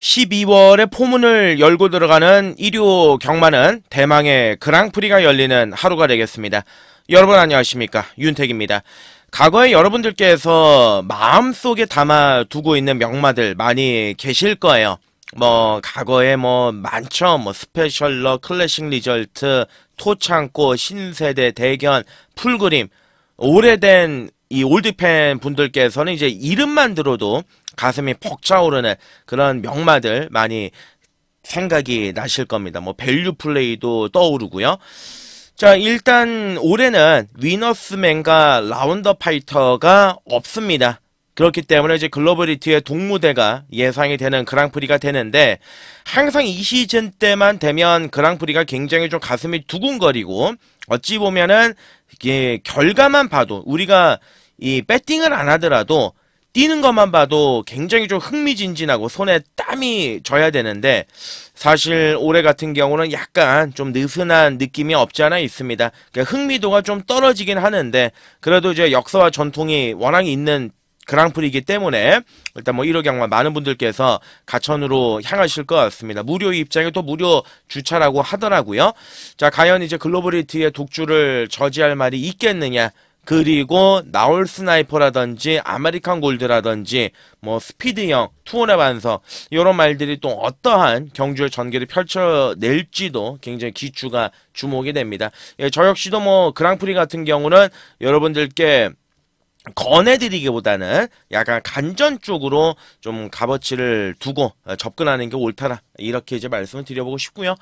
12월에 포문을 열고 들어가는 일요 경마는 대망의 그랑프리가 열리는 하루가 되겠습니다. 여러분 안녕하십니까, 윤택입니다. 과거에 여러분들께서 마음속에 담아두고 있는 명마들 많이 계실 거예요. 과거에 많죠. 스페셜러, 클래식 리절트, 토창고, 신세대, 대견, 풀그림. 오래된 이 올드팬 분들께서는 이제 이름만 들어도 가슴이 벅차오르는 그런 명마들 많이 생각이 나실 겁니다. 밸류 플레이도 떠오르고요. 자, 일단 올해는 위너스맨과 라운더 파이터가 없습니다. 그렇기 때문에 이제 글로벌리티의 동무대가 예상이 되는 그랑프리가 되는데, 항상 이 시즌 때만 되면 그랑프리가 굉장히 좀 가슴이 두근거리고, 어찌 보면은 이게 결과만 봐도, 우리가 이 배팅을 안 하더라도 뛰는 것만 봐도 굉장히 좀 흥미진진하고 손에 땀이 져야 되는데, 사실 올해 같은 경우는 약간 좀 느슨한 느낌이 없지 않아 있습니다. 그러니까 흥미도가 좀 떨어지긴 하는데, 그래도 이제 역사와 전통이 워낙 있는 그랑프리이기 때문에 일단 1호 경마 많은 분들께서 가천으로 향하실 것 같습니다. 무료 입장에 또 무료 주차라고 하더라고요. 자, 과연 이제 글로벌리티의 독주를 저지할 말이 있겠느냐, 그리고 나올 스나이퍼라든지 아메리칸 골드라든지 스피드형, 투혼의 반석, 이런 말들이 또 어떠한 경주의 전개를 펼쳐낼지도 굉장히 기추가 주목이 됩니다. 예, 저 역시도 그랑프리 같은 경우는 여러분들께 권해드리기보다는 약간 간전 쪽으로 좀 값어치를 두고 접근하는 게 옳다라, 이렇게 이제 말씀을 드려보고 싶고요.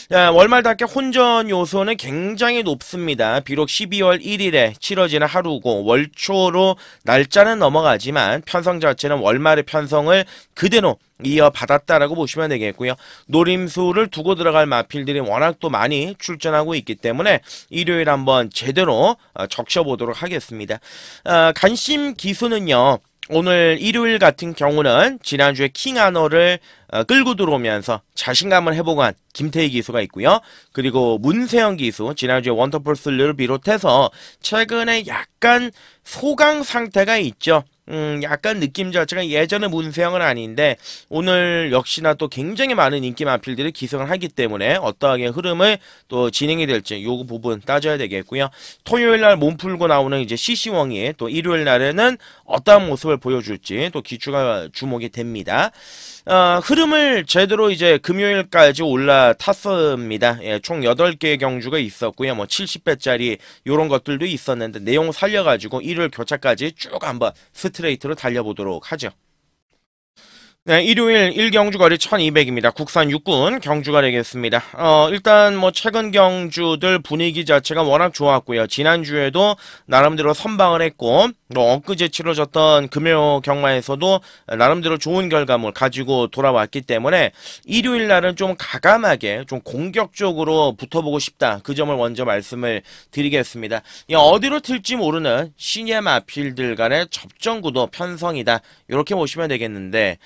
자, 월말답게 혼전 요소는 굉장히 높습니다. 비록 12월 1일에 치러지는 하루고 월초로 날짜는 넘어가지만 편성 자체는 월말의 편성을 그대로 이어받았다라고 보시면 되겠고요. 노림수를 두고 들어갈 마필들이 워낙 또 많이 출전하고 있기 때문에 일요일 한번 제대로 적셔보도록 하겠습니다. 간심 기수는요, 오늘 일요일 같은 경우는 지난주에 킹하너를 끌고 들어오면서 자신감을 회복한 김태희 기수가 있고요. 그리고 문세영 기수, 지난주에 원터풀 슬리를 비롯해서 최근에 약간 소강 상태가 있죠. 약간 느낌 자체가 예전의 문세영은 아닌데, 오늘 역시나 또 굉장히 많은 인기 마필들이 기승을 하기 때문에 어떠하게 흐름을 또 진행이 될지 요 부분 따져야 되겠고요. 토요일날 몸 풀고 나오는 이제 CC웡이 또 일요일날에는 어떠한 모습을 보여줄지 또 기추가 주목이 됩니다. 흐름을 제대로 이제 금요일까지 올라탔습니다. 예, 총 8개의 경주가 있었고요. 70배짜리 요런 것들도 있었는데 내용 살려가지고 일요일 교차까지 쭉 한번 스트레이트로 달려보도록 하죠. 네, 일요일 1경주 거리 1200입니다. 국산 육군 경주가 되겠습니다. 일단 최근 경주들 분위기 자체가 워낙 좋았고요. 지난주에도 나름대로 선방을 했고, 또 엊그제 치러졌던 금요 경마에서도 나름대로 좋은 결과물 가지고 돌아왔기 때문에 일요일 날은 좀 가감하게 좀 공격적으로 붙어보고 싶다, 그 점을 먼저 말씀을 드리겠습니다. 어디로 튈지 모르는 신예 마필들 간의 접전구도 편성이다, 이렇게 보시면 되겠는데,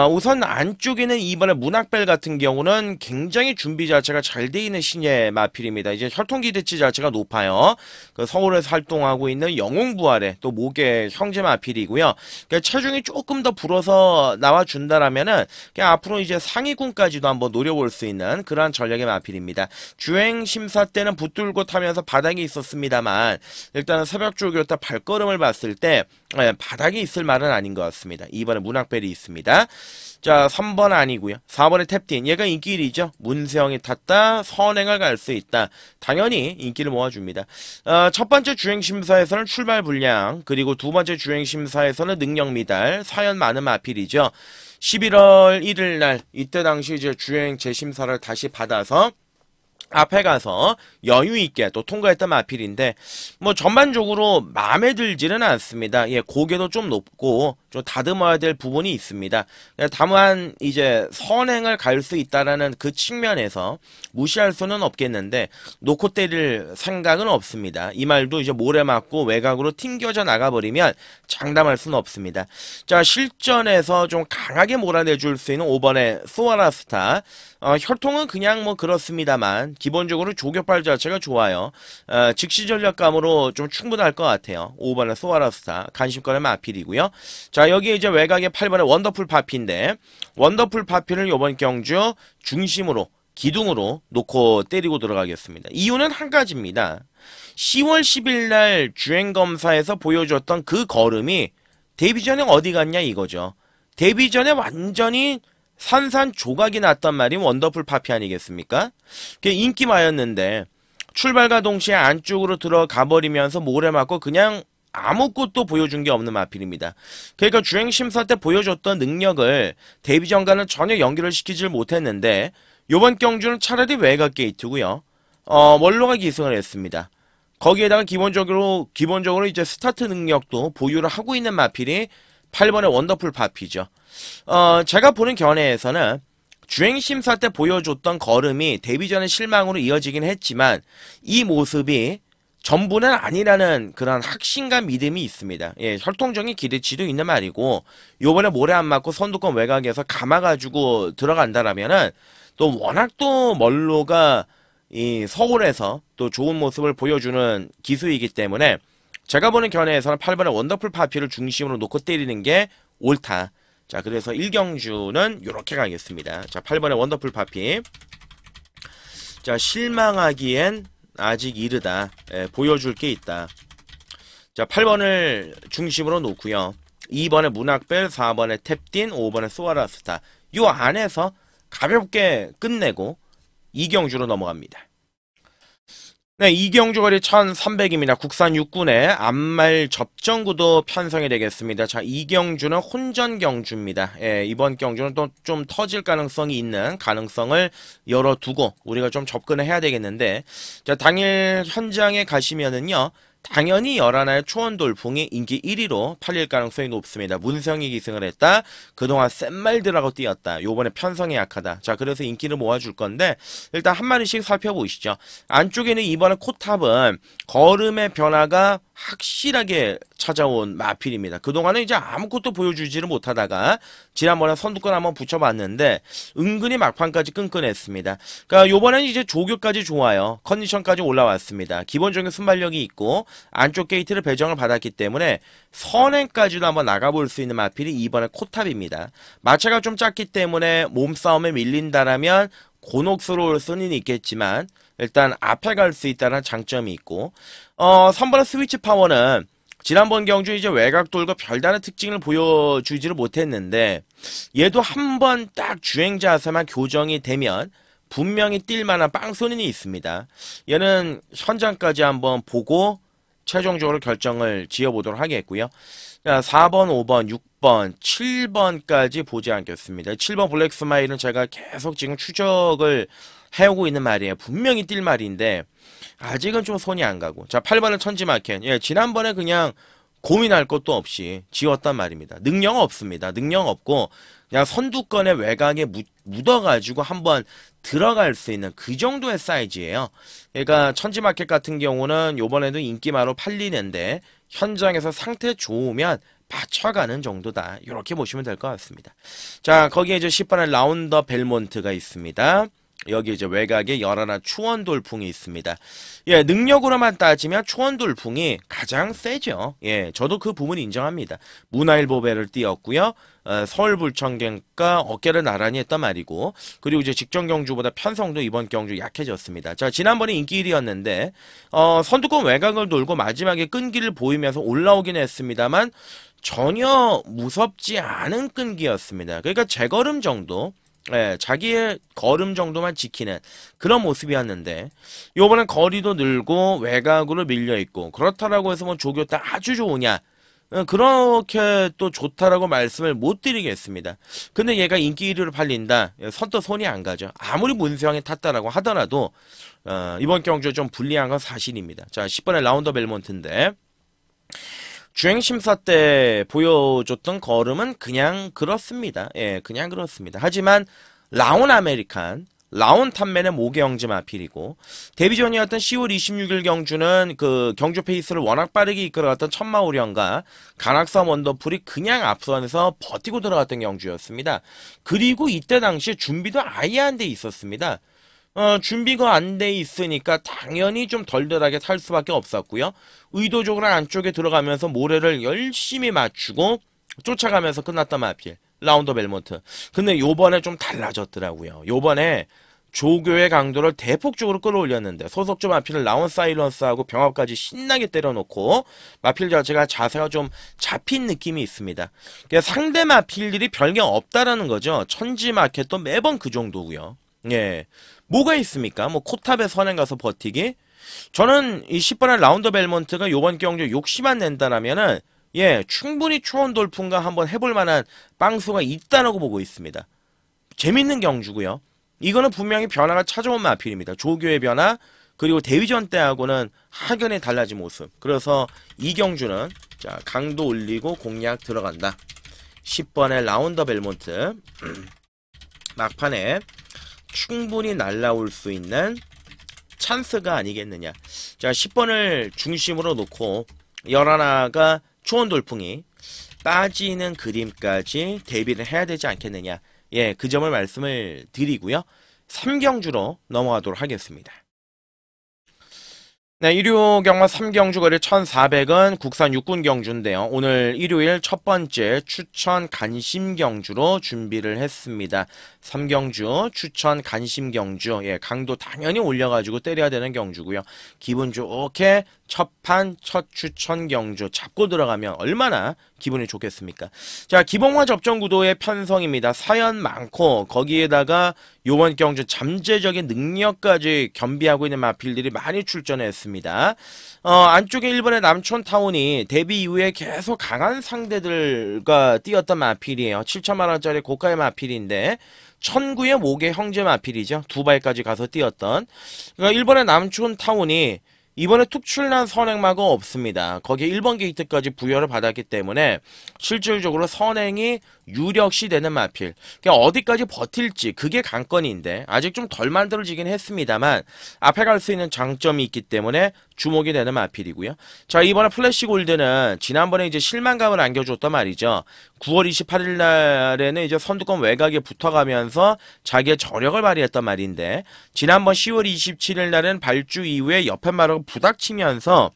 우선 안쪽에는 이번에 문학벨 같은 경우는 굉장히 준비 자체가 잘 돼 있는 신예 마필입니다. 이제 혈통기대치 자체가 높아요. 그 서울에서 활동하고 있는 영웅부활의 또 목의 형제 마필이고요. 그러니까 체중이 조금 더 불어서 나와준다라면은 그냥 앞으로 이제 상위군까지도 한번 노려볼 수 있는 그러한 전략의 마필입니다. 주행 심사 때는 붙들고 타면서 바닥에 있었습니다만, 일단은 새벽 쪽이었다 발걸음을 봤을 때 바닥에 있을 말은 아닌 것 같습니다. 이번에 문학벨이 있습니다. 자, 3번 아니고요. 4번의 탭틴, 얘가 인기 1위죠. 문세영이 탔다, 선행을 갈 수 있다. 당연히 인기를 모아줍니다. 첫 번째 주행심사에서는 출발 불량, 그리고 두 번째 주행심사에서는 능력 미달, 사연 많은 마필이죠. 11월 1일 날, 이때 당시 이제 주행 재심사를 다시 받아서 앞에 가서 여유있게 또 통과했던 마필인데, 전반적으로 마음에 들지는 않습니다. 예, 고개도 좀 높고 좀 다듬어야 될 부분이 있습니다. 다만 이제 선행을 갈 수 있다라는 그 측면에서 무시할 수는 없겠는데, 놓고 때릴 생각은 없습니다. 이 말도 이제 모래 맞고 외곽으로 튕겨져 나가버리면 장담할 수는 없습니다. 자, 실전에서 좀 강하게 몰아내줄 수 있는 5번의 소아라스타, 혈통은 그냥 그렇습니다만 기본적으로 조격발 자체가 좋아요. 즉시 전략감으로 좀 충분할 것 같아요. 5번의 소아라스타 간심권의 마필이고요. 자, 자, 여기 이제 외곽에 8번에 원더풀 파피인데, 원더풀 파피를 이번 경주 중심으로, 기둥으로 놓고 때리고 들어가겠습니다. 이유는 한 가지입니다. 10월 10일 날 주행검사에서 보여줬던 그 걸음이 데뷔 전에 어디 갔냐 이거죠. 데뷔 전에 완전히 산산조각이 났단 말이 원더풀 파피 아니겠습니까? 그게 인기마였는데 출발과 동시에 안쪽으로 들어가 버리면서 모래 맞고 그냥 아무것도 보여준 게 없는 마필입니다. 그러니까 주행심사 때 보여줬던 능력을 데뷔 전과는 전혀 연결을 시키질 못했는데 요번 경주는 차라리 외곽 게이트고요. 원로가 기승을 했습니다. 거기에다가 기본적으로 이제 스타트 능력도 보유를 하고 있는 마필이 8번의 원더풀 파피죠. 제가 보는 견해에서는 주행심사 때 보여줬던 걸음이 데뷔 전의 실망으로 이어지긴 했지만 이 모습이 전부는 아니라는 그런 확신과 믿음이 있습니다. 예, 혈통적인 기대치도 있는 말이고 요번에 모래 안 맞고 선두권 외곽에서 감아가지고 들어간다라면은 또 워낙 또 멀로가 이 서울에서 또 좋은 모습을 보여주는 기수이기 때문에 제가 보는 견해에서는 8번의 원더풀 파피를 중심으로 놓고 때리는 게 옳다. 자, 그래서 1경주는 요렇게 가겠습니다. 자, 8번의 원더풀 파피. 자, 실망하기엔 아직 이르다. 예, 보여줄 게 있다. 자, 8번을 중심으로 놓고요. 2번에 문학벨, 4번에 탭딘, 5번에 소아라스타. 요 안에서 가볍게 끝내고 2경주로 넘어갑니다. 네, 2경주 거리 1300입니다. 국산 육군의 암말 접전구도 편성이 되겠습니다. 자, 2경주는 혼전 경주입니다. 예, 이번 경주는 또 좀 터질 가능성이 있는 가능성을 열어두고 우리가 좀 접근을 해야 되겠는데, 자, 당일 현장에 가시면은요, 당연히 열하나의 초원돌풍이 인기 1위로 팔릴 가능성이 높습니다. 문성이 기승을 했다. 그동안 센 말들하고 뛰었다. 요번에 편성이 약하다. 자, 그래서 인기를 모아줄 건데 일단 한 마리씩 살펴보시죠. 안쪽에는 이번에 코탑은 걸음의 변화가 확실하게 찾아온 마필입니다. 그동안은 이제 아무것도 보여주지를 못하다가 지난번에 선두권 한번 붙여봤는데 은근히 막판까지 끈끈했습니다. 그러니까 요번에는 이제 조교까지 좋아요. 컨디션까지 올라왔습니다. 기본적인 순발력이 있고 안쪽 게이트를 배정을 받았기 때문에 선행까지도 한번 나가볼 수 있는 마필이 이번에 코탑입니다. 마차가 좀 작기 때문에 몸싸움에 밀린다라면 곤혹스러울 수는 있겠지만 일단 앞에 갈 수 있다는 장점이 있고 3번의 스위치 파워는 지난번 경주 이제 외곽 돌고 별다른 특징을 보여주지를 못했는데 얘도 한번 딱 주행 자세만 교정이 되면 분명히 뛸만한 빵소린이 있습니다. 얘는 현장까지 한번 보고 최종적으로 결정을 지어보도록 하겠고요. 자, 4번, 5번, 6번, 7번까지 보지 않겠습니다. 7번 블랙스마일은 제가 계속 지금 추적을 해오고 있는 말이에요. 분명히 뛸 말인데 아직은 좀 손이 안 가고. 자, 8번은 천지마켓. 예, 지난번에 그냥 고민할 것도 없이 지웠단 말입니다. 능력 없습니다. 능력 없고 그냥 선두권의 외곽에 묻어가지고 한번 들어갈 수 있는 그 정도의 사이즈예요. 그러니까 천지마켓 같은 경우는 요번에도 인기마로 팔리는데 현장에서 상태 좋으면 받쳐가는 정도다. 이렇게 보시면 될 것 같습니다. 자, 거기에 이제 10번의 라운더 벨몬트가 있습니다. 여기 이제 외곽에 열하나 초원돌풍이 있습니다. 예, 능력으로만 따지면 초원돌풍이 가장 세죠. 예, 저도 그 부분 인정합니다. 문화일보배를 띄었고요. 서울불청객과 어깨를 나란히 했단 말이고, 그리고 이제 직전 경주보다 편성도 이번 경주 약해졌습니다. 자, 지난번에 인기 1위였는데 선두권 외곽을 돌고 마지막에 끈기를 보이면서 올라오긴 했습니다만 전혀 무섭지 않은 끈기였습니다. 그러니까 제걸음 정도, 예, 자기의 걸음 정도만 지키는 그런 모습이었는데 요번엔 거리도 늘고 외곽으로 밀려있고 그렇다라고 해서 뭐 조교 때 아주 좋으냐, 그렇게 또 좋다라고 말씀을 못 드리겠습니다. 근데 얘가 인기 1위로 팔린다, 선뜻 손이 안 가죠. 아무리 문수형이 탔다라고 하더라도 이번 경주에 좀 불리한 건 사실입니다. 자, 10번의 라운더 벨몬트인데 주행심사 때 보여줬던 걸음은 그냥 그렇습니다. 예, 그냥 그렇습니다. 하지만 라운 아메리칸, 라운 탑맨의 모경지 마필이고 데뷔전이었던 10월 26일 경주는 그 경주 페이스를 워낙 빠르게 이끌어갔던 천마오령과 간악섬 원더풀이 그냥 앞선에서 버티고 들어갔던 경주였습니다. 그리고 이때 당시에 준비도 아예 안 돼 있었습니다. 준비가 안 돼 있으니까 당연히 좀 덜덜하게 탈 수밖에 없었고요. 의도적으로 안쪽에 들어가면서 모래를 열심히 맞추고 쫓아가면서 끝났던 마필 라운더 벨몬트. 근데 요번에 좀 달라졌더라고요. 요번에 조교의 강도를 대폭적으로 끌어올렸는데 소속조 마필을 라운 사일런스하고 병합까지 신나게 때려놓고 마필 자체가 자세가 좀 잡힌 느낌이 있습니다. 그러니까 상대 마필들이 별게 없다라는 거죠. 천지 마켓도 매번 그 정도고요. 예, 뭐가 있습니까? 뭐 코탑의 선행 가서 버티기. 저는 이 10번의 라운더 벨몬트가 요번 경주 욕심만 낸다라면은 예, 충분히 초원 돌풍과 한번 해볼 만한 빵수가 있다라고 보고 있습니다. 재밌는 경주고요. 이거는 분명히 변화가 찾아온 마필입니다. 조교의 변화, 그리고 데뷔전 때하고는 확연히 달라진 모습. 그래서 이 경주는 자, 강도 올리고 공략 들어간다. 10번의 라운더 벨몬트. 막판에 충분히 날라올 수 있는 찬스가 아니겠느냐. 자, 10번을 중심으로 놓고 11가 초원 돌풍이 빠지는 그림까지 대비를 해야 되지 않겠느냐. 예, 그 점을 말씀을 드리고요. 3경주로 넘어가도록 하겠습니다. 네, 일요 경마 3경주 거리 1400은 국산 육군 경주인데요. 오늘 일요일 첫 번째 추천 간심 경주로 준비를 했습니다. 3경주 추천 간심 경주. 예, 강도 당연히 올려가지고 때려야 되는 경주고요. 기분 좋게 첫 판, 첫 추천 경주 잡고 들어가면 얼마나 기분이 좋겠습니까? 자, 기본화 접전 구도의 편성입니다. 사연 많고 거기에다가 요번 경주 잠재적인 능력까지 겸비하고 있는 마필들이 많이 출전했습니다. 안쪽에 일본의 남촌타운이 데뷔 이후에 계속 강한 상대들과 뛰었던 마필이에요. 7천만원짜리 고가의 마필인데 천구의 목의 형제 마필이죠. 두발까지 가서 뛰었던. 그러니까 일본의 남촌타운이 이번에 특출난 선행마가 없습니다. 거기에 1번 게이트까지 부여를 받았기 때문에 실질적으로 선행이 유력시 되는 마필. 그러니까 어디까지 버틸지 그게 관건인데 아직 좀 덜 만들어지긴 했습니다만 앞에 갈 수 있는 장점이 있기 때문에 주목이 되는 마필이고요. 자, 이번에 플래시 골드는 지난번에 이제 실망감을 안겨줬단 말이죠. 9월 28일 날에는 이제 선두권 외곽에 붙어가면서 자기의 저력을 발휘했단 말인데 지난번 10월 27일 날은 발주 이후에 옆에 마력을 부닥치면서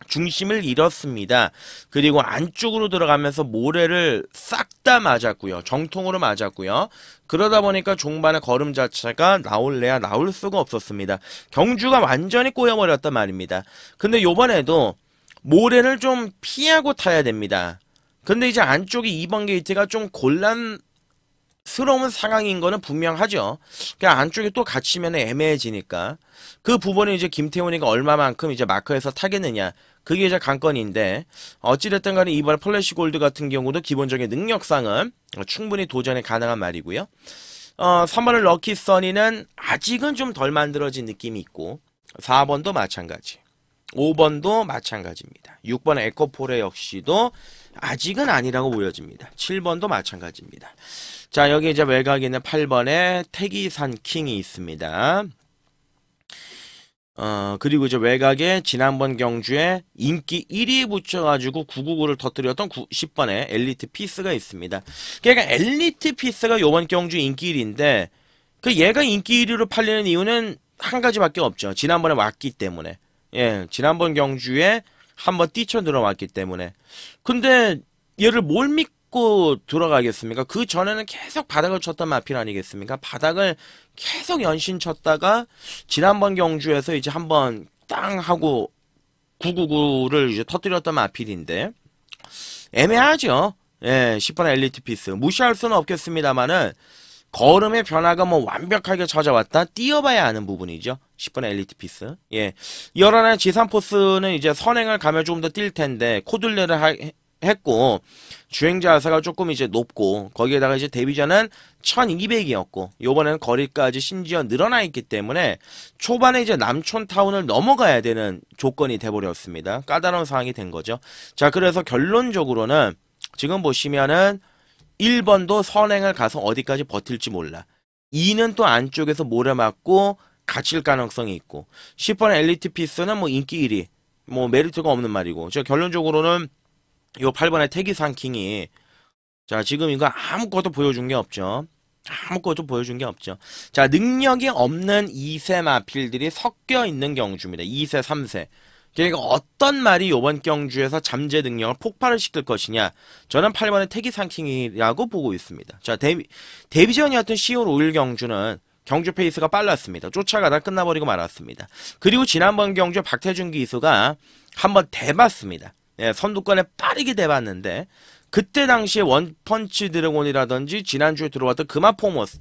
중심을 잃었습니다. 그리고 안쪽으로 들어가면서 모래를 싹 다 맞았고요. 정통으로 맞았고요. 그러다 보니까 종반의 걸음 자체가 나올래야 나올 수가 없었습니다. 경주가 완전히 꼬여버렸단 말입니다. 근데 요번에도 모래를 좀 피하고 타야 됩니다. 근데 이제 안쪽에 2번 게이트가 좀 곤란스러운 상황인 거는 분명하죠. 그러니까 안쪽에 또 갇히면 애매해지니까. 그 부분은 이제 김태훈이가 얼마만큼 이제 마크에서 타겠느냐. 그게 이제 관건인데, 어찌됐든 간에 이번에 플래시 골드 같은 경우도 기본적인 능력상은 충분히 도전이 가능한 말이고요. 3번의 럭키 써니는 아직은 좀 덜 만들어진 느낌이 있고, 4번도 마찬가지. 5번도 마찬가지입니다. 6번 에코포레 역시도 아직은 아니라고 보여집니다. 7번도 마찬가지입니다. 자, 여기 이제 외곽에 있는 8번에 태기산 킹이 있습니다. 그리고 이제 외곽에 지난번 경주에 인기 1위에 붙여가지고 999를 터뜨렸던 10번에 엘리트 피스가 있습니다. 그러니까 엘리트 피스가 요번 경주 인기 1위인데, 그 얘가 인기 1위로 팔리는 이유는 한 가지밖에 없죠. 지난번에 왔기 때문에. 예, 지난번 경주에 한번 뛰쳐 들어왔기 때문에. 근데 얘를 뭘 믿고 들어가겠습니까? 그 전에는 계속 바닥을 쳤던 마필 아니겠습니까? 바닥을 계속 연신 쳤다가 지난번 경주에서 이제 한번 땅 하고 999를 이제 터뜨렸던 마필인데 애매하죠. 예, 10번 엘리트 피스 무시할 수는 없겠습니다만은 걸음의 변화가 뭐 완벽하게 찾아왔다 뛰어봐야 아는 부분이죠. 10번 엘리트 피스. 예, 열하나 지산포스는 이제 선행을 가면 조금 더 뛸 텐데 코둘레를 했고 주행자 하사가 조금 이제 높고 거기에다가 이제 데뷔전은 1200이었고 요번에는 거리까지 심지어 늘어나 있기 때문에 초반에 이제 남촌타운을 넘어가야 되는 조건이 돼버렸습니다. 까다로운 상황이 된 거죠. 자, 그래서 결론적으로는 지금 보시면은 1번도 선행을 가서 어디까지 버틸지 몰라. 2는 또 안쪽에서 모래 맞고 갇힐 가능성이 있고 10번 엘리트 피스는 뭐 인기 1위 뭐 메리트가 없는 말이고 저 결론적으로는 요 8번의 태기산킹이 자 지금 이거 아무것도 보여준 게 없죠. 아무것도 보여준 게 없죠. 자, 능력이 없는 2세 마필들이 섞여 있는 경주입니다. 2세, 3세. 그러니까 어떤 말이 이번 경주에서 잠재 능력을 폭발을 시킬 것이냐. 저는 8번의 태기 상킹이라고 보고 있습니다. 자, 데뷔전이었던 10월 5일 경주는 경주 페이스가 빨랐습니다. 쫓아가다 끝나버리고 말았습니다. 그리고 지난번 경주 박태준 기수가 한번 대봤습니다. 예, 선두권에 빠르게 대봤는데 그때 당시에 원펀치 드래곤이라든지 지난주에 들어왔던 금화 포머스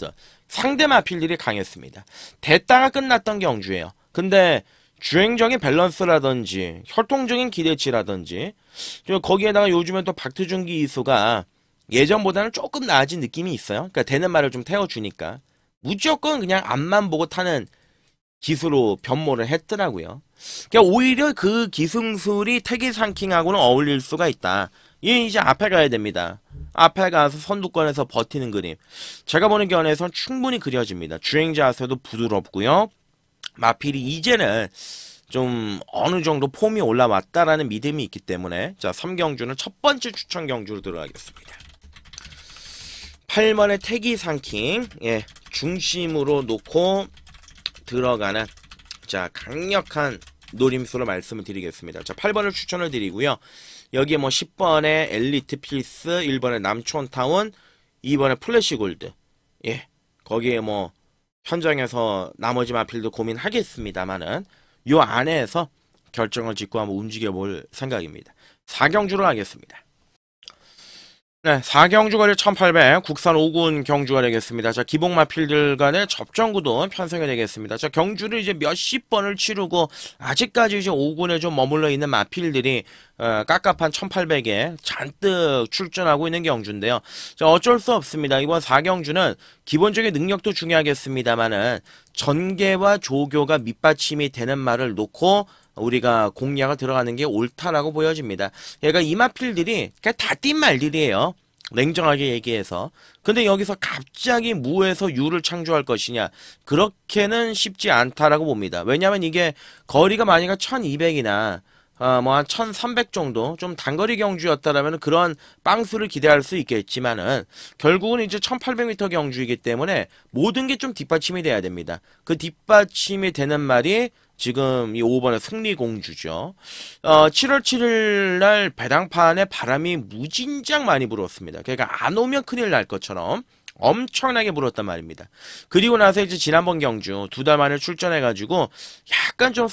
상대 마필들이 강했습니다. 대다가 끝났던 경주예요. 근데 주행적인 밸런스라든지 혈통적인 기대치라든지 거기에다가 요즘엔 또 박태준 기수가 예전보다는 조금 나아진 느낌이 있어요. 그러니까 되는 말을 좀 태워주니까 무조건 그냥 앞만 보고 타는 기수로 변모를 했더라고요. 그러니까 오히려 그 기승술이 태기 상킹하고는 어울릴 수가 있다. 이제 앞에 가야 됩니다. 앞에 가서 선두권에서 버티는 그림. 제가 보는 견에선 충분히 그려집니다. 주행 자세도 부드럽고요. 마필이 이제는 좀 어느 정도 폼이 올라왔다라는 믿음이 있기 때문에 자 3경주는 첫 번째 추천 경주로 들어가겠습니다. 8번의 태기 상킹 예, 중심으로 놓고 들어가는 자 강력한 노림수로 말씀을 드리겠습니다. 자 8번을 추천을 드리고요. 여기에 뭐 10번의 엘리트 필스, 1번의 남촌타운, 2번의 플래시 골드 예 거기에 뭐 현장에서 나머지 마필도 고민하겠습니다만은 요 안에서 결정을 짓고 한번 움직여볼 생각입니다. 4경주로 하겠습니다. 네, 4경주 거리 1800 국산 5군 경주가 되겠습니다. 자, 기복 마필들 간의 접전구도 편성이 되겠습니다. 자, 경주를 이제 몇십 번을 치르고 아직까지 이제 5군에 좀 머물러 있는 마필들이 깝깝한 1800에 잔뜩 출전하고 있는 경주인데요. 자, 어쩔 수 없습니다. 이번 4경주는 기본적인 능력도 중요하겠습니다만은 전개와 조교가 밑받침이 되는 말을 놓고 우리가 공략을 들어가는 게 옳다라고 보여집니다. 그러니까 이 마필들이 그냥 다 뛴 말들이에요. 냉정하게 얘기해서. 근데 여기서 갑자기 무에서 유를 창조할 것이냐. 그렇게는 쉽지 않다라고 봅니다. 왜냐하면 이게 거리가 만약에 1200이나 뭐 한 1300 정도 좀 단거리 경주였다라면 그런 빵수를 기대할 수 있겠지만은 결국은 이제 1800m 경주이기 때문에 모든 게 좀 뒷받침이 돼야 됩니다. 그 뒷받침이 되는 말이 지금 이 5번의 승리공주죠. 7월 7일 날 배당판에 바람이 무진장 많이 불었습니다. 그러니까 안 오면 큰일 날 것처럼 엄청나게 불었단 말입니다. 그리고 나서 이제 지난번 경주 2달 만에 출전해가지고 약간 좀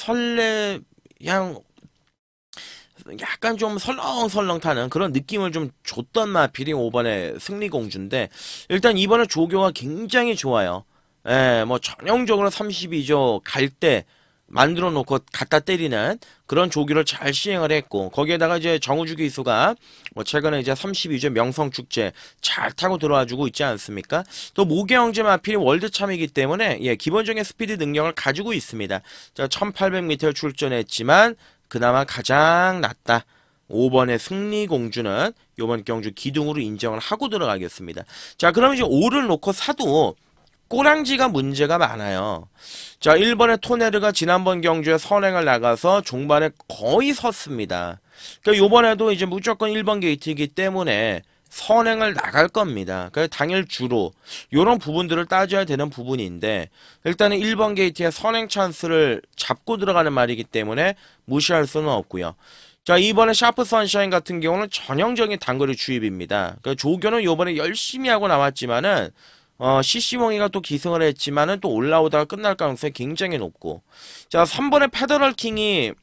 약간 좀 설렁설렁 타는 그런 느낌을 좀 줬던 마필이 5번의 승리공주인데 일단 이번에 조교가 굉장히 좋아요. 예, 뭐 전형적으로 32조 갈 때 만들어 놓고 갖다 때리는 그런 조교를 잘 시행을 했고 거기에다가 이제 정우주 기수가 뭐 최근에 이제 32조 명성축제 잘 타고 들어와주고 있지 않습니까? 또 모계영재 마필이 월드참이기 때문에 예 기본적인 스피드 능력을 가지고 있습니다. 자 1800m 출전했지만 그나마 가장 낫다. 5번의 승리공주는 이번 경주 기둥으로 인정을 하고 들어가겠습니다. 자 그럼 이제 5를 놓고 사도 꼬랑지가 문제가 많아요. 자 1번의 토네르가 지난번 경주에 선행을 나가서 종반에 거의 섰습니다. 그러니까 요번에도 이제 무조건 1번 게이트이기 때문에 선행을 나갈 겁니다. 그러니까 당일 주로 이런 부분들을 따져야 되는 부분인데 일단은 1번 게이트의 선행 찬스를 잡고 들어가는 말이기 때문에 무시할 수는 없고요. 자 이번에 샤프 선샤인 같은 경우는 전형적인 단거리 주입입니다. 그러니까 조교는 요번에 열심히 하고 나왔지만은 CC몽이가 또 기승을 했지만은 또 올라오다가 끝날 가능성이 굉장히 높고 자 3번의 페더럴 킹이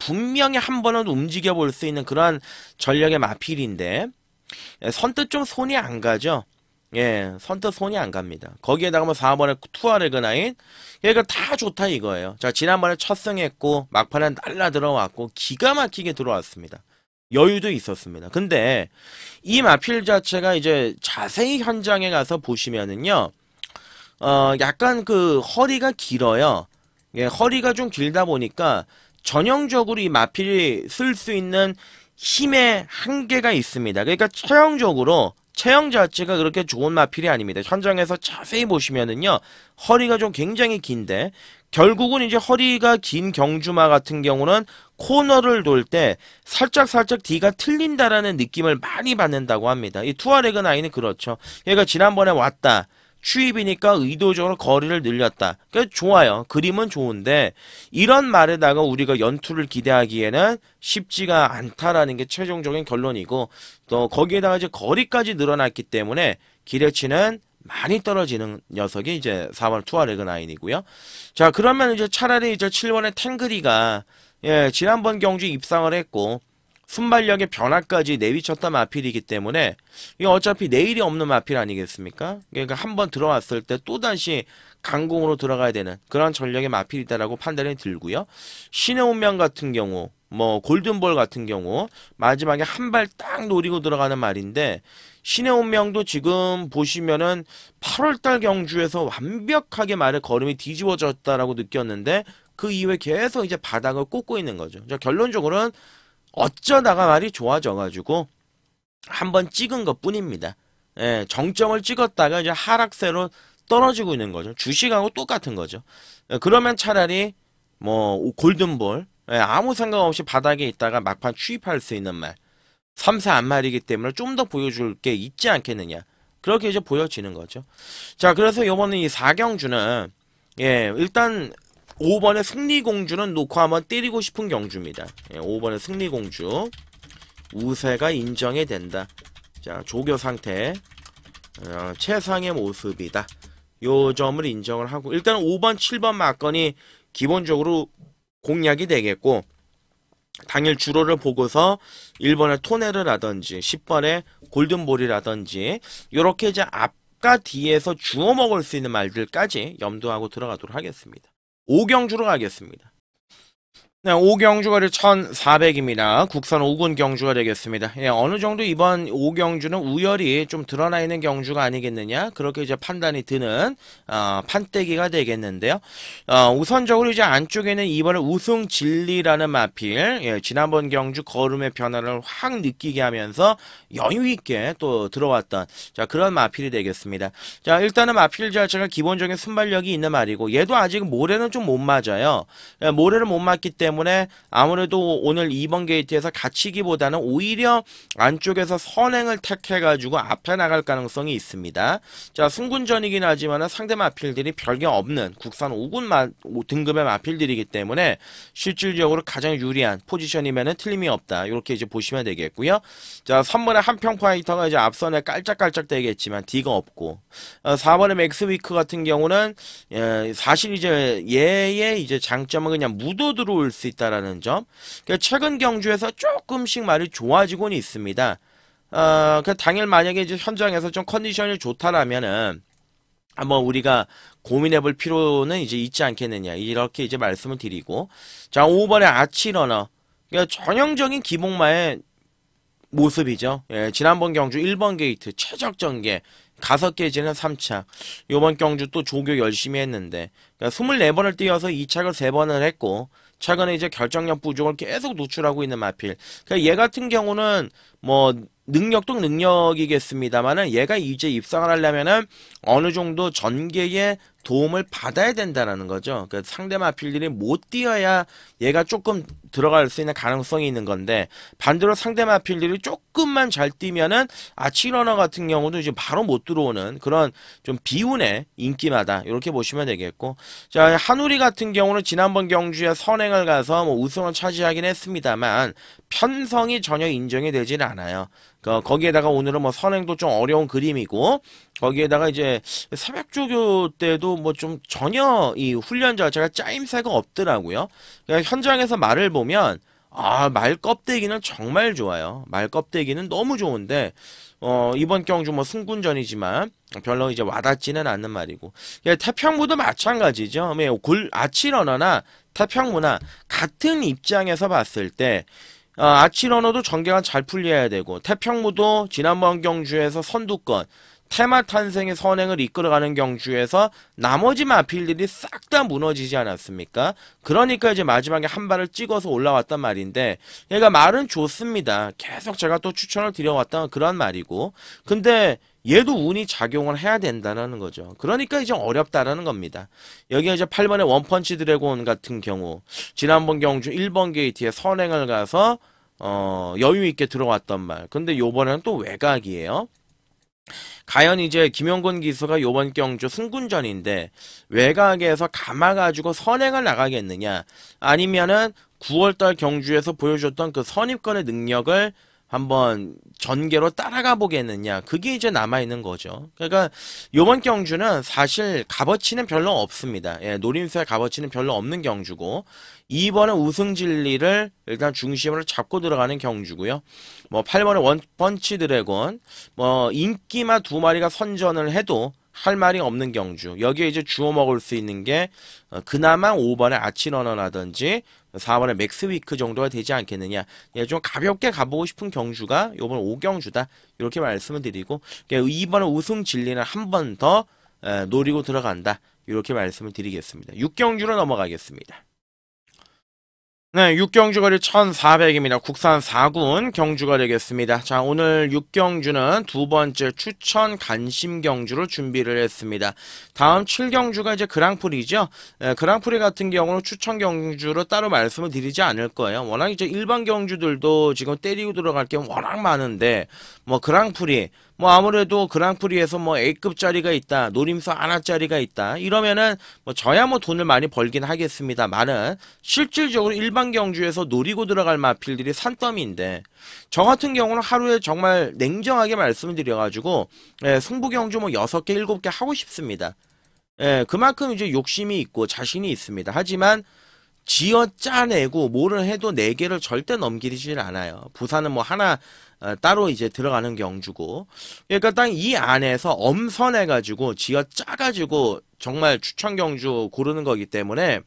분명히 한 번은 움직여 볼 수 있는 그러한 전력의 마필인데 선뜻 좀 손이 안 가죠. 예, 선뜻 손이 안 갑니다. 거기에다가 뭐 4번에 투아레그나인 얘가 다 좋다 이거예요. 자 지난번에 첫 승했고 막판에 날라 들어왔고 기가 막히게 들어왔습니다. 여유도 있었습니다. 근데 이 마필 자체가 이제 자세히 현장에 가서 보시면은요, 약간 그 허리가 길어요. 예, 허리가 좀 길다 보니까 전형적으로 이 마필이 쓸 수 있는 힘의 한계가 있습니다. 그러니까 체형 자체가 그렇게 좋은 마필이 아닙니다. 현장에서 자세히 보시면은요, 허리가 좀 굉장히 긴데, 결국은 이제 허리가 긴 경주마 같은 경우는 코너를 돌 때 살짝 뒤가 틀린다라는 느낌을 많이 받는다고 합니다. 이 투아레그 나인은 그렇죠. 얘가 지난번에 왔다. 추입이니까 의도적으로 거리를 늘렸다. 그러니까 좋아요. 그림은 좋은데 이런 말에다가 우리가 연투를 기대하기에는 쉽지가 않다라는 게 최종적인 결론이고, 또 거기에다가 이제 거리까지 늘어났기 때문에 기대치는 많이 떨어지는 녀석이 이제 4번 투아레그 9이고요. 자, 그러면 이제 차라리 이제 7번의 탱그리가 지난번 경주 입상을 했고 순발력의 변화까지 내비쳤던 마필이기 때문에 이게 어차피 내일이 없는 마필 아니겠습니까? 그러니까 한번 들어왔을 때 또다시 강공으로 들어가야 되는 그런 전력의 마필이다라고 판단이 들고요. 신의 운명 같은 경우, 뭐 골든볼 같은 경우 마지막에 한 발 딱 노리고 들어가는 말인데, 신의 운명도 지금 보시면은 8월달 경주에서 완벽하게 말의 걸음이 뒤집어졌다라고 느꼈는데 그 이후에 계속 이제 바닥을 꽂고 있는 거죠. 자, 결론적으로는 어쩌다가 말이 좋아져가지고 한번 찍은 것 뿐입니다. 정점을 찍었다가 이제 하락세로 떨어지고 있는 거죠. 주식하고 똑같은 거죠. 그러면 차라리 뭐 골든볼, 아무 생각 없이 바닥에 있다가 막판 추입할 수 있는 말, 3, 4 안말이기 때문에 좀 더 보여줄 게 있지 않겠느냐. 그렇게 이제 보여지는 거죠. 자, 그래서 이번에 이 4경주는 일단 5번의 승리공주는 놓고 한번 때리고 싶은 경주입니다. 5번의 승리공주 우세가 인정이 된다. 자, 조교 상태 최상의 모습이다. 요 점을 인정을 하고, 일단 5번, 7번 막건이 기본적으로 공략이 되겠고, 당일 주로를 보고서 1번의 토네르라든지 10번의 골든볼이라든지 요렇게 이제 앞과 뒤에서 주워 먹을 수 있는 말들까지 염두하고 들어가도록 하겠습니다. 5경주로 가겠습니다. 네, 5경주가 1400입니다. 국산 5군 경주가 되겠습니다. 어느 정도 이번 5경주는 우열이 좀 드러나 있는 경주가 아니겠느냐, 그렇게 이제 판단이 드는 판때기가 되겠는데요. 우선적으로 이제 안쪽에는 이번에 우승 진리라는 마필, 지난번 경주 걸음의 변화를 확 느끼게 하면서 여유 있게 또 들어왔던 그런 마필이 되겠습니다. 자, 일단은 마필 자체가 기본적인 순발력이 있는 말이고, 얘도 아직 모래는 좀 못 맞아요. 모래를 못 맞기 때문에 아무래도 오늘 2번 게이트에서 갇히기보다는 오히려 안쪽에서 선행을 택해가지고 앞에 나갈 가능성이 있습니다. 자, 승군전이긴 하지만 상대 마필들이 별게 없는 국산 5군 등급의 마필들이기 때문에 실질적으로 가장 유리한 포지션이면은 틀림이 없다. 이렇게 이제 보시면 되겠고요. 자, 3번의 한평 파이터가 이제 앞선에 깔짝깔짝 되겠지만 D가 없고, 4번의 맥스위크 같은 경우는 사실 이제 얘의 이제 장점은 그냥 묻어 들어올 수 있다라는 점. 그러니까 최근 경주에서 조금씩 말이 좋아지고는 있습니다. 그 당일 만약에 이제 현장에서 좀 컨디션이 좋다라면은 한번 우리가 고민해볼 필요는 이제 있지 않겠느냐, 이렇게 이제 말씀을 드리고, 자, 5번의 아치러너, 그러니까 전형적인 기복마의 모습이죠. 지난번 경주 1번 게이트 최적전개 5개 지는 3착, 요번 경주 또 조교 열심히 했는데, 그러니까 24번을 뛰어서 2착을 3번을 했고, 최근에 이제 결정력 부족을 계속 노출하고 있는 마필. 그러니까 얘 같은 경우는 뭐 능력도 능력이겠습니다만은 얘가 이제 입상을 하려면은 어느 정도 전개에 도움을 받아야 된다는 거죠. 그러니까 상대 마필들이 못 뛰어야 얘가 조금 들어갈 수 있는 가능성이 있는 건데, 반대로 상대 마필들이 조금만 잘 뛰면은 아치러너 같은 경우도 이제 바로 못 들어오는 그런 좀 비운의 인기마다, 이렇게 보시면 되겠고, 자, 한우리 같은 경우는 지난번 경주에 선행을 가서 뭐 우승을 차지하긴 했습니다만 편성이 전혀 인정이 되지는 않아요. 거기에다가 오늘은 뭐 선행도 좀 어려운 그림이고, 거기에다가 이제 새벽조교 때도 뭐 좀 전혀 이 훈련 자체가 짜임새가 없더라고요. 그러니까 현장에서 말을 보면 말 껍데기는 정말 좋아요. 말 껍데기는 너무 좋은데 이번 경주 뭐 승군전이지만 별로 이제 와닿지는 않는 말이고, 태평무도 마찬가지죠. 아치러너나 태평무나 같은 입장에서 봤을 때 아치러너도 전개가 잘 풀려야 되고, 태평무도 지난번 경주에서 선두권 테마 탄생의 선행을 이끌어가는 경주에서 나머지 마필들이 싹 다 무너지지 않았습니까? 그러니까 이제 마지막에 한 발을 찍어서 올라왔단 말인데, 얘가 말은 좋습니다. 계속 제가 또 추천을 드려왔던 그런 말이고, 근데 얘도 운이 작용을 해야 된다는 거죠. 그러니까 이제 어렵다라는 겁니다. 여기 이제 8번의 원펀치 드래곤 같은 경우 지난번 경주 1번 게이트에 선행을 가서 여유 있게 들어왔던 말. 근데 요번에는 또 외곽이에요. 과연 이제 김영권 기수가 요번 경주 승군전인데 외곽에서 감아가지고 선행을 나가겠느냐, 아니면은 9월달 경주에서 보여줬던 그 선입권의 능력을 한번 전개로 따라가 보겠느냐, 그게 이제 남아있는 거죠. 그러니까 요번 경주는 사실 값어치는 별로 없습니다. 예, 노림수의 값어치는 별로 없는 경주고, 이번에 우승 진리를 일단 중심으로 잡고 들어가는 경주고요. 뭐 8번의 원펀치 드래곤, 뭐 인기마 두 마리가 선전을 해도 할 말이 없는 경주. 여기에 이제 주워 먹을 수 있는 게 그나마 5번의 아치러너라든지 4번의 맥스위크 정도가 되지 않겠느냐. 예, 좀 가볍게 가보고 싶은 경주가 요번 5경주다, 이렇게 말씀을 드리고, 이번에 우승 진리는 한 번 더 노리고 들어간다, 이렇게 말씀을 드리겠습니다. 6경주로 넘어가겠습니다. 네, 6경주거리 1400입니다. 국산 4군 경주가 되겠습니다. 자, 오늘 6경주는 두 번째 추천 간심 경주로 준비를 했습니다. 다음 7경주가 이제 그랑프리죠. 그랑프리 같은 경우는 추천 경주로 따로 말씀을 드리지 않을 거예요. 워낙 이제 일반 경주들도 지금 때리고 들어갈 게 워낙 많은데, 뭐 그랑프리, 뭐 아무래도 그랑프리에서 뭐 A급짜리가 있다, 노림수 하나짜리가 있다, 이러면은 뭐 저야 뭐 돈을 많이 벌긴 하겠습니다만은 실질적으로 일반 경주에서 노리고 들어갈 마필들이 산더미인데, 저 같은 경우는 하루에 정말 냉정하게 말씀을 드려가지고 승부 경주 뭐 6개 7개 하고 싶습니다. 그만큼 이제 욕심이 있고 자신이 있습니다. 하지만 지어 짜내고 뭐를 해도 4개를 절대 넘기질 않아요. 부산은 뭐 하나 따로 이제 들어가는 경주고, 그러니까 딱 이 안에서 엄선해가지고 지어 짜가지고 정말 추천 경주 고르는 거기 때문에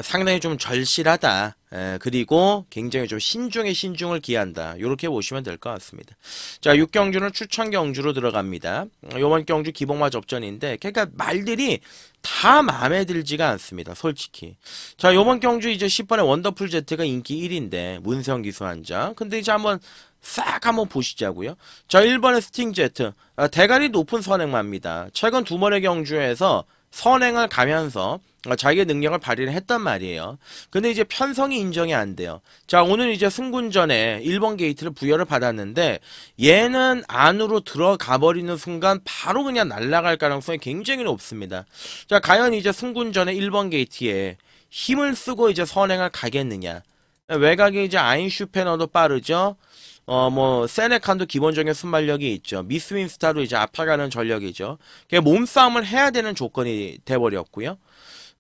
상당히 좀 절실하다. 그리고 굉장히 좀 신중에 신중을 기한다, 이렇게 보시면 될 것 같습니다. 자, 6경주는 추천 경주로 들어갑니다. 이번 경주 기복마 접전인데, 그러니까 말들이 다 마음에 들지가 않습니다, 솔직히. 자, 이번 경주 이제 10번의 원더풀 제트가 인기 1인데 문세영 기수 한 장. 근데 이제 한번 싹 한번 보시자고요. 자, 1번의 스팅 제트, 대가리 높은 선행마입니다. 최근 두 번의 경주에서 선행을 가면서 자기의 능력을 발휘를 했단 말이에요. 근데 이제 편성이 인정이 안 돼요. 자, 오늘 이제 승군전에 1번 게이트를 부여를 받았는데, 얘는 안으로 들어가 버리는 순간 바로 그냥 날아갈 가능성이 굉장히 높습니다. 자, 과연 이제 승군전에 1번 게이트에 힘을 쓰고 이제 선행을 가겠느냐. 외곽에 이제 아인슈페너도 빠르죠. 뭐 세네칸도 기본적인 순발력이 있죠. 미스 윈스타로 이제 앞서가는 전력이죠. 몸싸움을 해야 되는 조건이 돼버렸고요.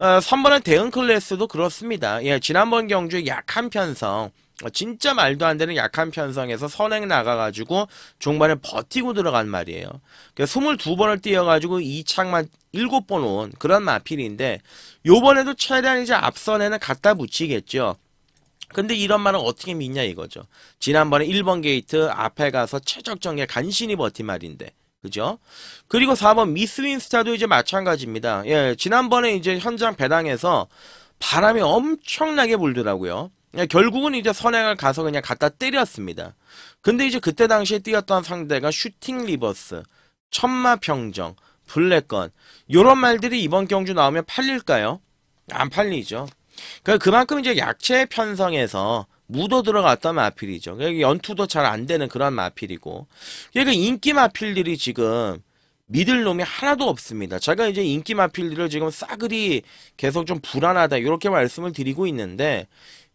3번의 대응 클래스도 그렇습니다. 예, 지난번 경주에 약한 편성, 진짜 말도 안 되는 약한 편성에서 선행 나가가지고 중반에 버티고 들어간 말이에요. 22번을 뛰어가지고 2창만 7번 온 그런 마필인데, 요번에도 최대한 이제 앞선에는 갖다 붙이겠죠. 근데 이런 말은 어떻게 믿냐 이거죠. 지난번에 1번 게이트 앞에 가서 최적정에 간신히 버틴 말인데, 그죠? 그리고 4번 미스 윈스타도 이제 마찬가지입니다. 예, 지난번에 이제 현장 배당에서 바람이 엄청나게 불더라고요. 예, 결국은 이제 선행을 가서 그냥 갖다 때렸습니다. 근데 이제 그때 당시에 뛰었던 상대가 슈팅 리버스, 천마평정, 블랙건, 요런 말들이 이번 경주 나오면 팔릴까요? 안 팔리죠. 그만큼 이제 약체 편성에서 묻어 들어갔던 마필이죠. 연투도 잘 안 되는 그런 마필이고, 그러니까 인기 마필들이 지금 믿을 놈이 하나도 없습니다. 제가 이제 인기 마필들을 지금 싸그리 계속 좀 불안하다, 이렇게 말씀을 드리고 있는데,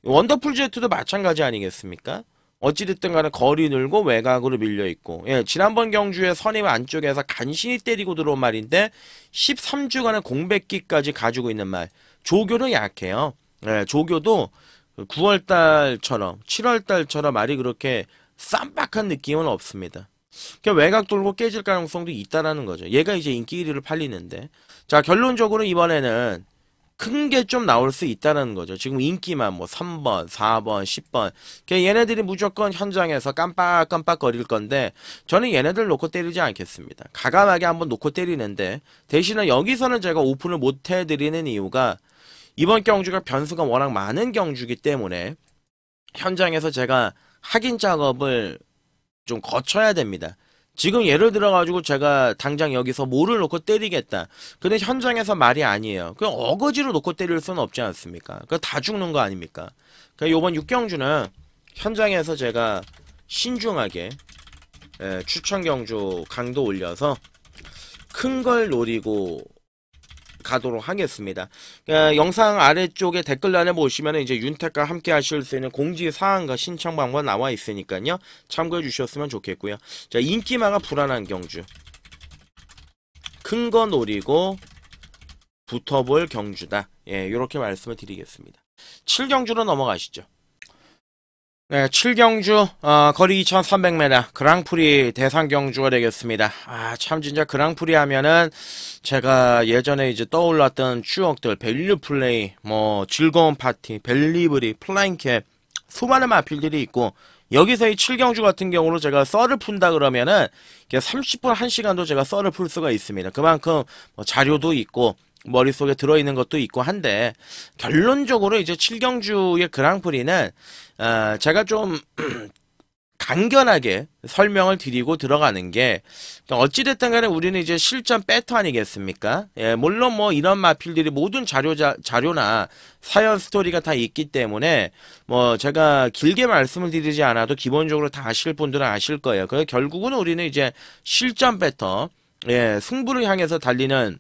원더풀 제트도 마찬가지 아니겠습니까? 어찌됐든 간에 거리 늘고 외곽으로 밀려있고, 예, 지난번 경주에 선임 안쪽에서 간신히 때리고 들어온 말인데 13주간의 공백기까지 가지고 있는 말. 조교도 약해요. 예, 조교도 9월달처럼 7월달처럼 말이 그렇게 쌈박한 느낌은 없습니다. 외곽 돌고 깨질 가능성도 있다라는 거죠. 얘가 이제 인기 1위를 팔리는데, 자, 결론적으로 이번에는 큰 게 좀 나올 수 있다는 거죠. 지금 인기만 뭐 3번, 4번, 10번. 얘네들이 무조건 현장에서 깜빡깜빡 거릴 건데, 저는 얘네들 놓고 때리지 않겠습니다. 가감하게 한번 놓고 때리는데, 대신에 여기서는 제가 오픈을 못 해드리는 이유가, 이번 경주가 변수가 워낙 많은 경주기 때문에 현장에서 제가 확인 작업을 좀 거쳐야 됩니다. 지금 예를 들어가지고 제가 당장 여기서 뭐를 놓고 때리겠다. 근데 현장에서 말이 아니에요. 그냥 어거지로 놓고 때릴 수는 없지 않습니까? 그거 다 죽는 거 아닙니까? 그러니까 요번 6경주는 현장에서 제가 신중하게 추천 경주 강도 올려서 큰 걸 노리고 가도록 하겠습니다. 영상 아래쪽에 댓글란에 보시면 이제 윤택과 함께 하실 수 있는 공지사항과 신청 방법 나와 있으니까요. 참고해 주셨으면 좋겠고요. 자, 인기마가 불안한 경주. 큰 거 노리고 붙어볼 경주다. 예, 요렇게 말씀을 드리겠습니다. 7경주로 넘어가시죠. 네, 7경주, 거리 2300m, 그랑프리 대상 경주가 되겠습니다. 참, 진짜 그랑프리 하면은, 제가 예전에 이제 떠올랐던 추억들, 밸류 플레이, 뭐, 즐거운 파티, 벨리브리, 플라잉캡, 수많은 마필들이 있고, 여기서 이 7경주 같은 경우로 제가 썰을 푼다 그러면은, 30분, 1시간도 제가 썰을 풀 수가 있습니다. 그만큼, 뭐 자료도 있고, 머릿속에 들어있는 것도 있고 한데 결론적으로 이제 7경주의 그랑프리는 제가 좀 간결하게 설명을 드리고 들어가는 게 어찌됐든 간에 우리는 이제 실전 배터 아니겠습니까? 예, 물론 뭐 이런 마필들이 모든 자료나 사연 스토리가 다 있기 때문에 뭐 제가 길게 말씀을 드리지 않아도 기본적으로 다 아실 분들은 아실 거예요. 그래서 결국은 우리는 이제 실전 배터, 예, 승부를 향해서 달리는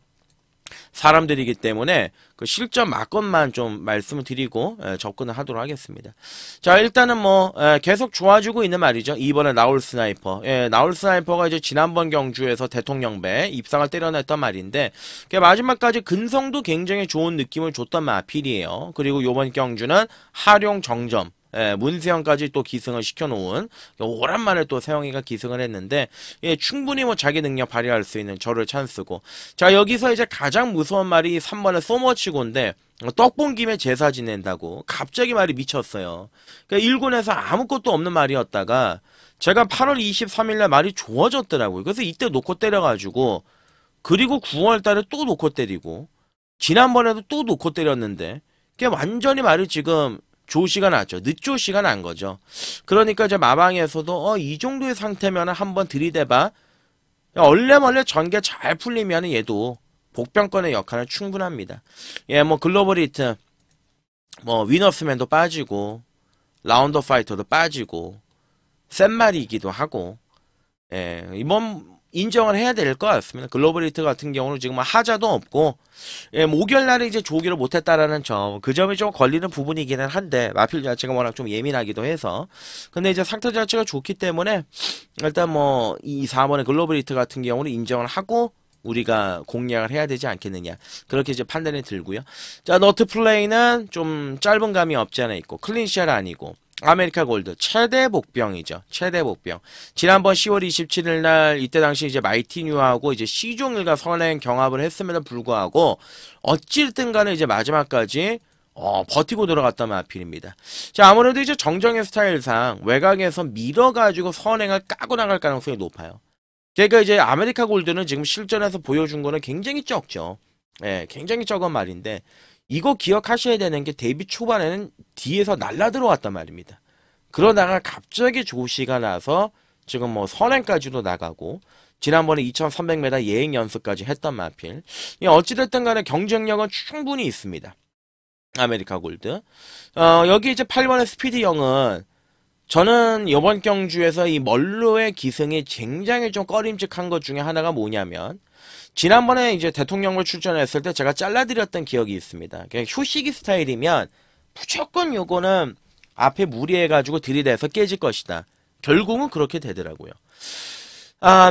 사람들이기 때문에 그 실전 막건만 좀 말씀을 드리고 접근을 하도록 하겠습니다. 자, 일단은 뭐 계속 좋아지고 있는 말이죠. 이번에 나올 스나이퍼. 나올 스나이퍼가 이제 지난번 경주에서 대통령배 입상을 때려냈던 말인데 마지막까지 근성도 굉장히 좋은 느낌을 줬던 마필이에요. 그리고 요번 경주는 하룡 정점, 문세영까지 또 기승을 시켜놓은 오랜만에 또 세영이가 기승을 했는데 충분히 뭐 자기 능력 발휘할 수 있는 저를 찬스고. 자, 여기서 이제 가장 무서운 말이 3번의 소머치고인데 떡 본 김에 제사 지낸다고 갑자기 말이 미쳤어요. 그러니까 1군에서 아무것도 없는 말이었다가 제가 8월 23일날 말이 좋아졌더라고요. 그래서 이때 놓고 때려가지고 그리고 9월달에 또 놓고 때리고 지난번에도 또 놓고 때렸는데 완전히 말이 지금 조시가 났죠. 늦조시가 난 거죠. 그러니까 이제 마방에서도 이 정도의 상태면 한번 들이대봐. 얼레멀레 전개 잘 풀리면 얘도 복병권의 역할은 충분합니다. 예, 뭐 글로벌 히트, 뭐 위너스맨도 빠지고 라운더 파이터도 빠지고 센 말이기도 하고, 예, 이번 인정을 해야 될 것 같습니다. 글로벌 히트 같은 경우는 지금 하자도 없고, 예, 목요일날에 이제 조기를 못했다라는 점, 그 점이 좀 걸리는 부분이기는 한데, 마필 자체가 워낙 좀 예민하기도 해서. 근데 이제 상태 자체가 좋기 때문에, 일단 뭐, 이 4번의 글로벌 히트 같은 경우는 인정을 하고, 우리가 공략을 해야 되지 않겠느냐. 그렇게 이제 판단이 들고요. 자, 너트 플레이는 좀 짧은 감이 없지 않아 있고, 클린시알 아니고, 아메리카 골드 최대 복병이죠. 최대 복병. 지난번 10월 27일 날 이때 당시 이제 마이티 뉴하고 이제 시종일과 선행 경합을 했음에도 불구하고 어찌됐든 간에 이제 마지막까지 버티고 들어갔던 마필입니다. 자, 아무래도 이제 정정의 스타일상 외곽에서 밀어가지고 선행을 까고 나갈 가능성이 높아요. 그러니까 이제 아메리카 골드는 지금 실전에서 보여준 거는 굉장히 적죠. 예, 굉장히 적은 말인데 이거 기억하셔야 되는 게 데뷔 초반에는 뒤에서 날라 들어왔단 말입니다. 그러다가 갑자기 조시가 나서 지금 뭐 선행까지도 나가고 지난번에 2300m 예행 연습까지 했던 마필. 어찌됐든 간에 경쟁력은 충분히 있습니다. 아메리카 골드. 여기 이제 8번의 스피디 형은 저는 이번 경주에서 이 멀로의 기승이 굉장히 좀 꺼림칙한 것 중에 하나가 뭐냐면 지난번에 이제 대통령을 출전했을 때 제가 잘라드렸던 기억이 있습니다. 그냥 효시기 스타일이면 무조건 요거는 앞에 무리해가지고 들이대서 깨질 것이다. 결국은 그렇게 되더라고요.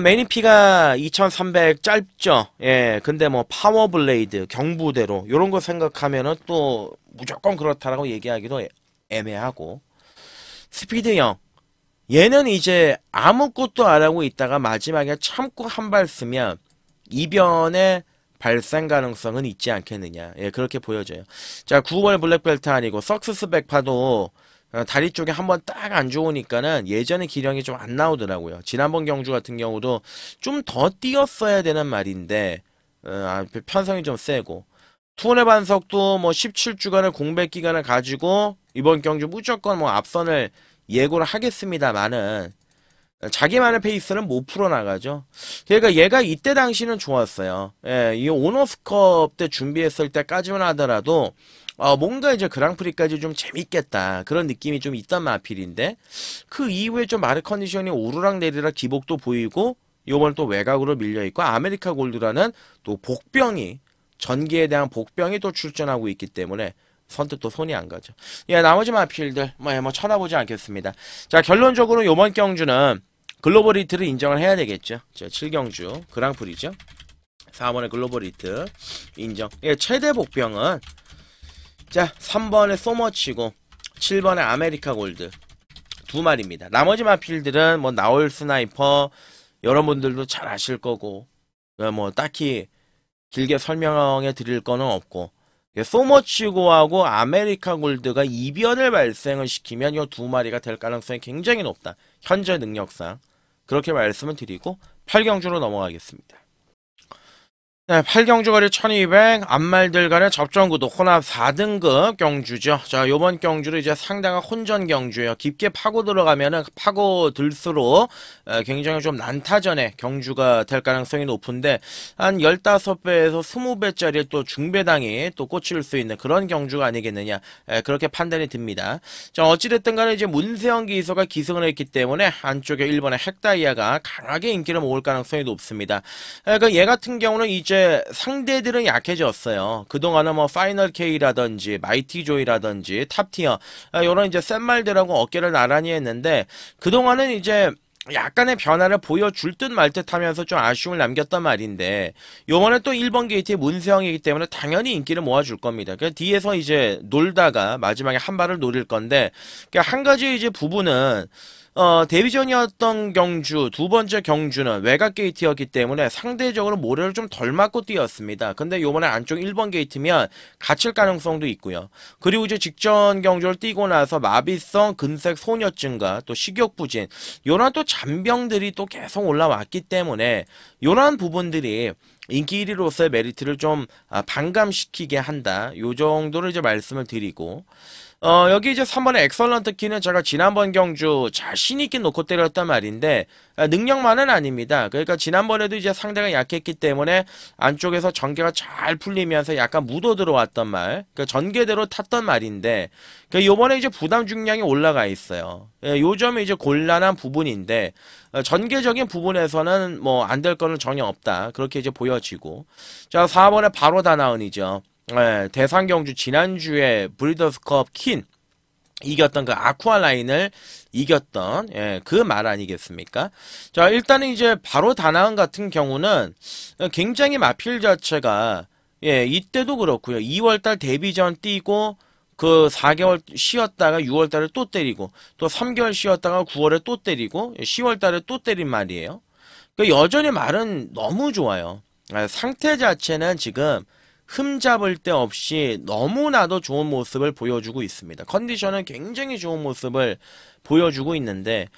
매니피가 2300 짧죠. 예, 근데 뭐 파워블레이드, 경부대로 요런 거 생각하면은 또 무조건 그렇다라고 얘기하기도 애매하고 스피드형 얘는 이제 아무것도 안 하고 있다가 마지막에 참고 한 발 쓰면 이변의 발생 가능성은 있지 않겠느냐. 예, 그렇게 보여져요. 자, 9번의 블랙벨트 아니고 석스스 백파도 다리 쪽에 한번 딱 안 좋으니까는 예전의 기량이 좀 안 나오더라고요. 지난번 경주 같은 경우도 좀 더 뛰었어야 되는 말인데 편성이 좀 세고 투혼의 반석도 뭐 17주간의 공백 기간을 가지고 이번 경주 무조건 뭐 앞선을 예고를 하겠습니다만은 자기만의 페이스는 못 풀어나가죠. 그러니까 얘가 이때 당시는 좋았어요. 예, 이 오너스컵 때 준비했을 때까지만 하더라도 뭔가 이제 그랑프리까지 좀 재밌겠다. 그런 느낌이 좀 있단 마필인데, 그 이후에 좀 마르 컨디션이 오르락 내리락 기복도 보이고, 요번 또 외곽으로 밀려있고, 아메리카 골드라는 또 복병이, 전기에 대한 복병이 또 출전하고 있기 때문에, 선뜻 또 손이 안 가죠. 예, 나머지 마필들, 뭐 쳐다보지 않겠습니다. 자, 결론적으로 요번 경주는 글로벌 히트를 인정을 해야 되겠죠. 자, 7경주, 그랑프리죠. 4번의 글로벌 히트, 인정. 예, 최대 복병은, 자, 3번의 소머치고 7번의 아메리카 골드 두 마리입니다. 나머지 마필들은 뭐 나올 스나이퍼 여러분들도 잘 아실 거고 뭐 딱히 길게 설명해 드릴 거는 없고 소머치고하고 아메리카 골드가 이변을 발생을 시키면 이 두 마리가 될 가능성이 굉장히 높다. 현재 능력상 그렇게 말씀을 드리고 8경주로 넘어가겠습니다. 네, 8경주 거리 1200, 앞말들 간의 접전구도 혼합 4등급 경주죠. 자, 요번 경주로 이제 상당한 혼전 경주예요. 깊게 파고 들어가면은 파고들수록 굉장히 좀 난타전의 경주가 될 가능성이 높은데, 한 15배에서 20배짜리 또 중배당이 또 꽂힐 수 있는 그런 경주가 아니겠느냐, 그렇게 판단이 듭니다. 자, 어찌됐든 간에 이제 문세영 기수가 기승을 했기 때문에 안쪽에 1번의 핵다이아가 강하게 인기를 모을 가능성이 높습니다. 그러니까 얘 같은 경우는 이제 상대들은 약해졌어요. 그동안은 뭐 파이널 K라든지 마이티 조이라든지 탑티어 요런 이제 센 말들하고 어깨를 나란히 했는데 그동안은 이제 약간의 변화를 보여줄 듯 말 듯 하면서 좀 아쉬움을 남겼단 말인데 요번에 또 1번 게이트의 문세영이기 때문에 당연히 인기를 모아줄 겁니다. 그러니까 뒤에서 이제 놀다가 마지막에 한 발을 노릴 건데 그러니까 한 가지 이제 부분은 데뷔전이었던 경주, 두 번째 경주는 외곽 게이트였기 때문에 상대적으로 모래를 좀 덜 맞고 뛰었습니다. 근데 요번에 안쪽 1번 게이트면 갇힐 가능성도 있고요. 그리고 이제 직전 경주를 뛰고 나서 마비성, 근색 소녀증과 또 식욕부진, 요런 또 잔병들이 또 계속 올라왔기 때문에 요런 부분들이 인기 1위로서의 메리트를 좀 반감시키게 한다. 요 정도를 이제 말씀을 드리고 여기 이제 3번의 엑설런트 키는 제가 지난번 경주 자신있게 놓고 때렸단 말인데 능력만은 아닙니다. 그러니까 지난번에도 이제 상대가 약했기 때문에 안쪽에서 전개가 잘 풀리면서 약간 묻어 들어왔던 말, 그러니까 전개대로 탔던 말인데 그러니까 요번에 이제 부담 중량이 올라가 있어요. 요 점이 이제 곤란한 부분인데 전개적인 부분에서는 뭐 안 될 거는 전혀 없다. 그렇게 이제 보여지고 자 4번에 바로 다나은이죠. 대상경주 지난주에 브리더스컵 킨 이겼던 그 아쿠아라인을 이겼던 그 말 아니겠습니까? 자 일단은 이제 바로 다나은 같은 경우는 굉장히 마필 자체가 이때도 그렇고요. 2월달 데뷔전 뛰고 그 4개월 쉬었다가 6월달에 또 때리고 또 3개월 쉬었다가 9월에 또 때리고 10월달에 또 때린 말이에요. 그러니까 여전히 말은 너무 좋아요. 상태 자체는 지금 흠잡을 데 없이 너무나도 좋은 모습을 보여주고 있습니다. 컨디션은 굉장히 좋은 모습을 보여주고 있는데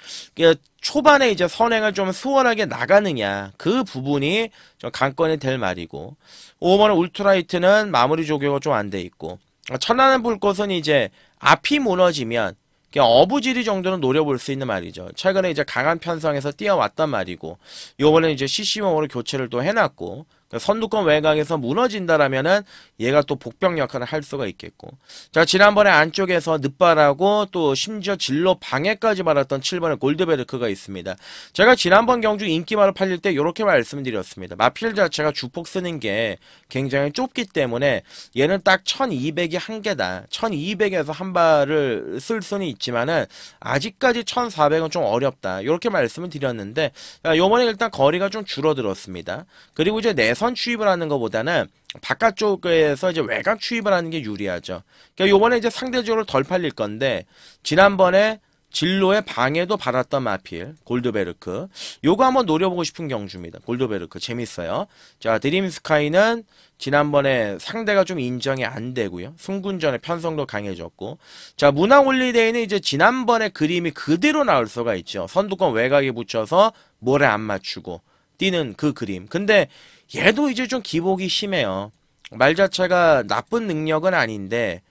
초반에 이제 선행을 좀 수월하게 나가느냐 그 부분이 좀 관건이 될 말이고 5번은 울트라이트는 마무리 조교가 좀 안 돼 있고 천안의 불꽃은 이제 앞이 무너지면 어부지리 정도는 노려볼 수 있는 말이죠. 최근에 이제 강한 편성에서 뛰어왔단 말이고 요번에 이제 CC1으로 교체를 또 해놨고 선두권 외곽에서 무너진다라면은 얘가 또 복병 역할을 할 수가 있겠고 자 지난번에 안쪽에서 늑발하고 또 심지어 진로 방해까지 받았던 7번의 골드베르크가 있습니다. 제가 지난번 경주 인기말을 팔릴 때 이렇게 말씀드렸습니다. 마필 자체가 주폭 쓰는 게 굉장히 좁기 때문에 얘는 딱 1200이 한계다. 1200에서 한 발을 쓸 수는 있지만은 아직까지 1400은 좀 어렵다. 이렇게 말씀을 드렸는데 요번에 일단 거리가 좀 줄어들었습니다. 그리고 이제 내선 추입을 하는 것보다는 바깥쪽에서 이제 외곽 추입을 하는 게 유리하죠. 그러니까 요번에 이제 상대적으로 덜 팔릴 건데 지난번에 진로의 방해도 받았던 마필 골드베르크 요거 한번 노려보고 싶은 경주입니다. 골드베르크 재밌어요. 자 드림스카이는 지난번에 상대가 좀 인정이 안 되고요. 승군전의 편성도 강해졌고 자 문화홀리데이는 이제 지난번에 그림이 그대로 나올 수가 있죠. 선두권 외곽에 붙여서 모래 안 맞추고 뛰는 그 그림. 근데 얘도 이제 좀 기복이 심해요. 말 자체가 나쁜 능력은 아닌데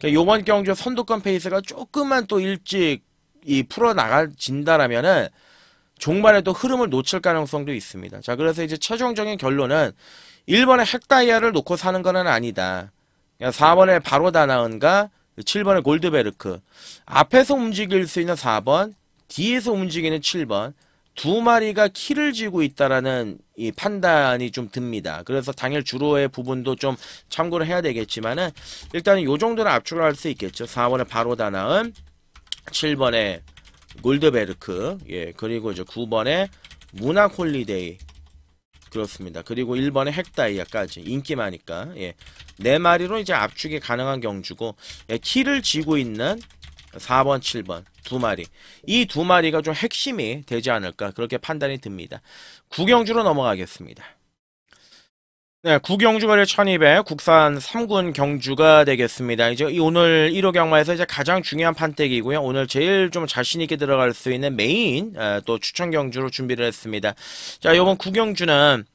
요번 경주 선두권 페이스가 조금만 또 일찍 풀어나가진다라면은 종말에 또 흐름을 놓칠 가능성도 있습니다. 자 그래서 이제 최종적인 결론은 1번의 핵다이아를 놓고 사는 건 아니다. 4번에 바로 다나은가 7번에 골드베르크. 앞에서 움직일 수 있는 4번, 뒤에서 움직이는 7번. 두 마리가 키를 쥐고 있다라는 이 판단이 좀 듭니다. 그래서 당일 주로의 부분도 좀 참고를 해야 되겠지만은 일단은 요 정도는 압축을 할 수 있겠죠. 4번에 바로 다나은, 7번에 골드베르크, 예, 그리고 이제 9번에 문학 홀리데이. 그렇습니다. 그리고 1번에 핵다이아까지 인기 많으니까, 예, 4마리로 이제 압축이 가능한 경주고, 예, 키를 쥐고 있는 4번, 7번 두 마리. 이 두 마리가 좀 핵심이 되지 않을까 그렇게 판단이 듭니다. 구경주로 넘어가겠습니다. 네, 구경주 거래 1200 국산 3군 경주가 되겠습니다. 이제 오늘 1호 경마에서 이제 가장 중요한 판때기고요. 오늘 제일 좀 자신 있게 들어갈 수 있는 메인 또 추천 경주로 준비를 했습니다. 자, 요번 구경주는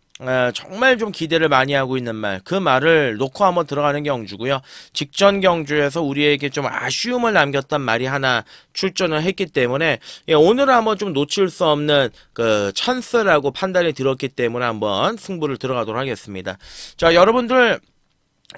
정말 좀 기대를 많이 하고 있는 말, 그 말을 놓고 한번 들어가는 경주고요. 직전 경주에서 우리에게 좀 아쉬움을 남겼던 말이 하나 출전을 했기 때문에, 예, 오늘은 한번 좀 놓칠 수 없는 그 찬스라고 판단이 들었기 때문에 한번 승부를 들어가도록 하겠습니다. 자, 여러분들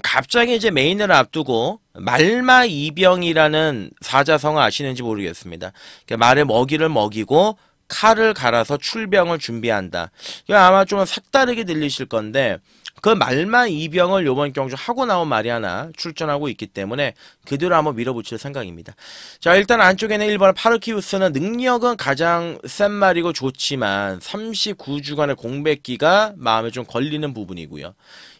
갑자기 이제 메인을 앞두고 말마이병이라는 사자성어 아시는지 모르겠습니다. 말의 먹이를 먹이고 칼을 갈아서 출병을 준비한다. 이거 아마 좀 색다르게 들리실 건데, 그 말마이병을 요번 경주 하고 나온 말이 하나 출전하고 있기 때문에 그대로 한번 밀어붙일 생각입니다. 자, 일단 안쪽에는 1번 파르키우스는 능력은 가장 센 말이고 좋지만 39주간의 공백기가 마음에 좀 걸리는 부분이고요.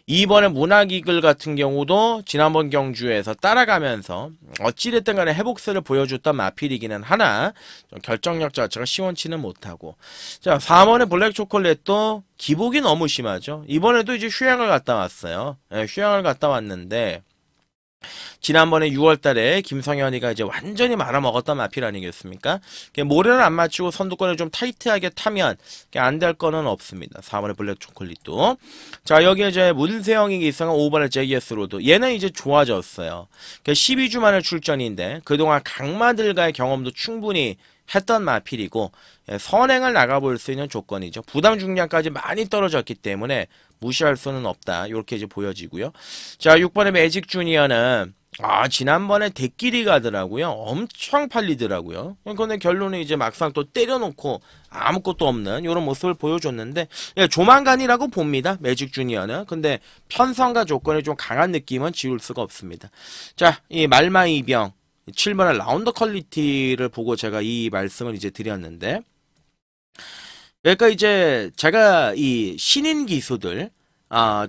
2번의 문학이글 같은 경우도 지난번 경주에서 따라가면서 어찌됐든 간에 회복세를 보여줬던 마필이기는 하나 좀 결정력 자체가 시원치는 못하고, 자, 4번의 블랙 초콜릿도 기복이 너무 심하죠. 이번에도 이제 휴양을 갔다 왔어요. 네, 휴양을 갔다 왔는데 지난번에 6월달에 김성현이가 이제 완전히 말아먹었던 마필 아니겠습니까? 모래를 안 맞추고 선두권을 좀 타이트하게 타면 안 될 거는 없습니다. 4번의 블랙 초콜릿도. 자, 여기에 이제 문세영이 기성한 5번의 JS 로드. 얘는 이제 좋아졌어요. 12주 만에 출전인데 그동안 강마들과의 경험도 충분히 했던 마필이고, 선행을 나가볼 수 있는 조건이죠. 부담 중량까지 많이 떨어졌기 때문에 무시할 수는 없다. 이렇게 이제 보여지고요. 자, 6번의 매직 주니어는 지난번에 대끼리 가더라고요. 엄청 팔리더라고요. 근데 결론은 이제 막상 또 때려놓고 아무것도 없는 이런 모습을 보여줬는데, 예, 조만간이라고 봅니다. 매직 주니어는. 근데 편성과 조건이 좀 강한 느낌은 지울 수가 없습니다. 자, 이 말마이병 7번의 라운드 퀄리티를 보고 제가 이 말씀을 이제 드렸는데, 그러니까 이제 제가 이 신인 기수들,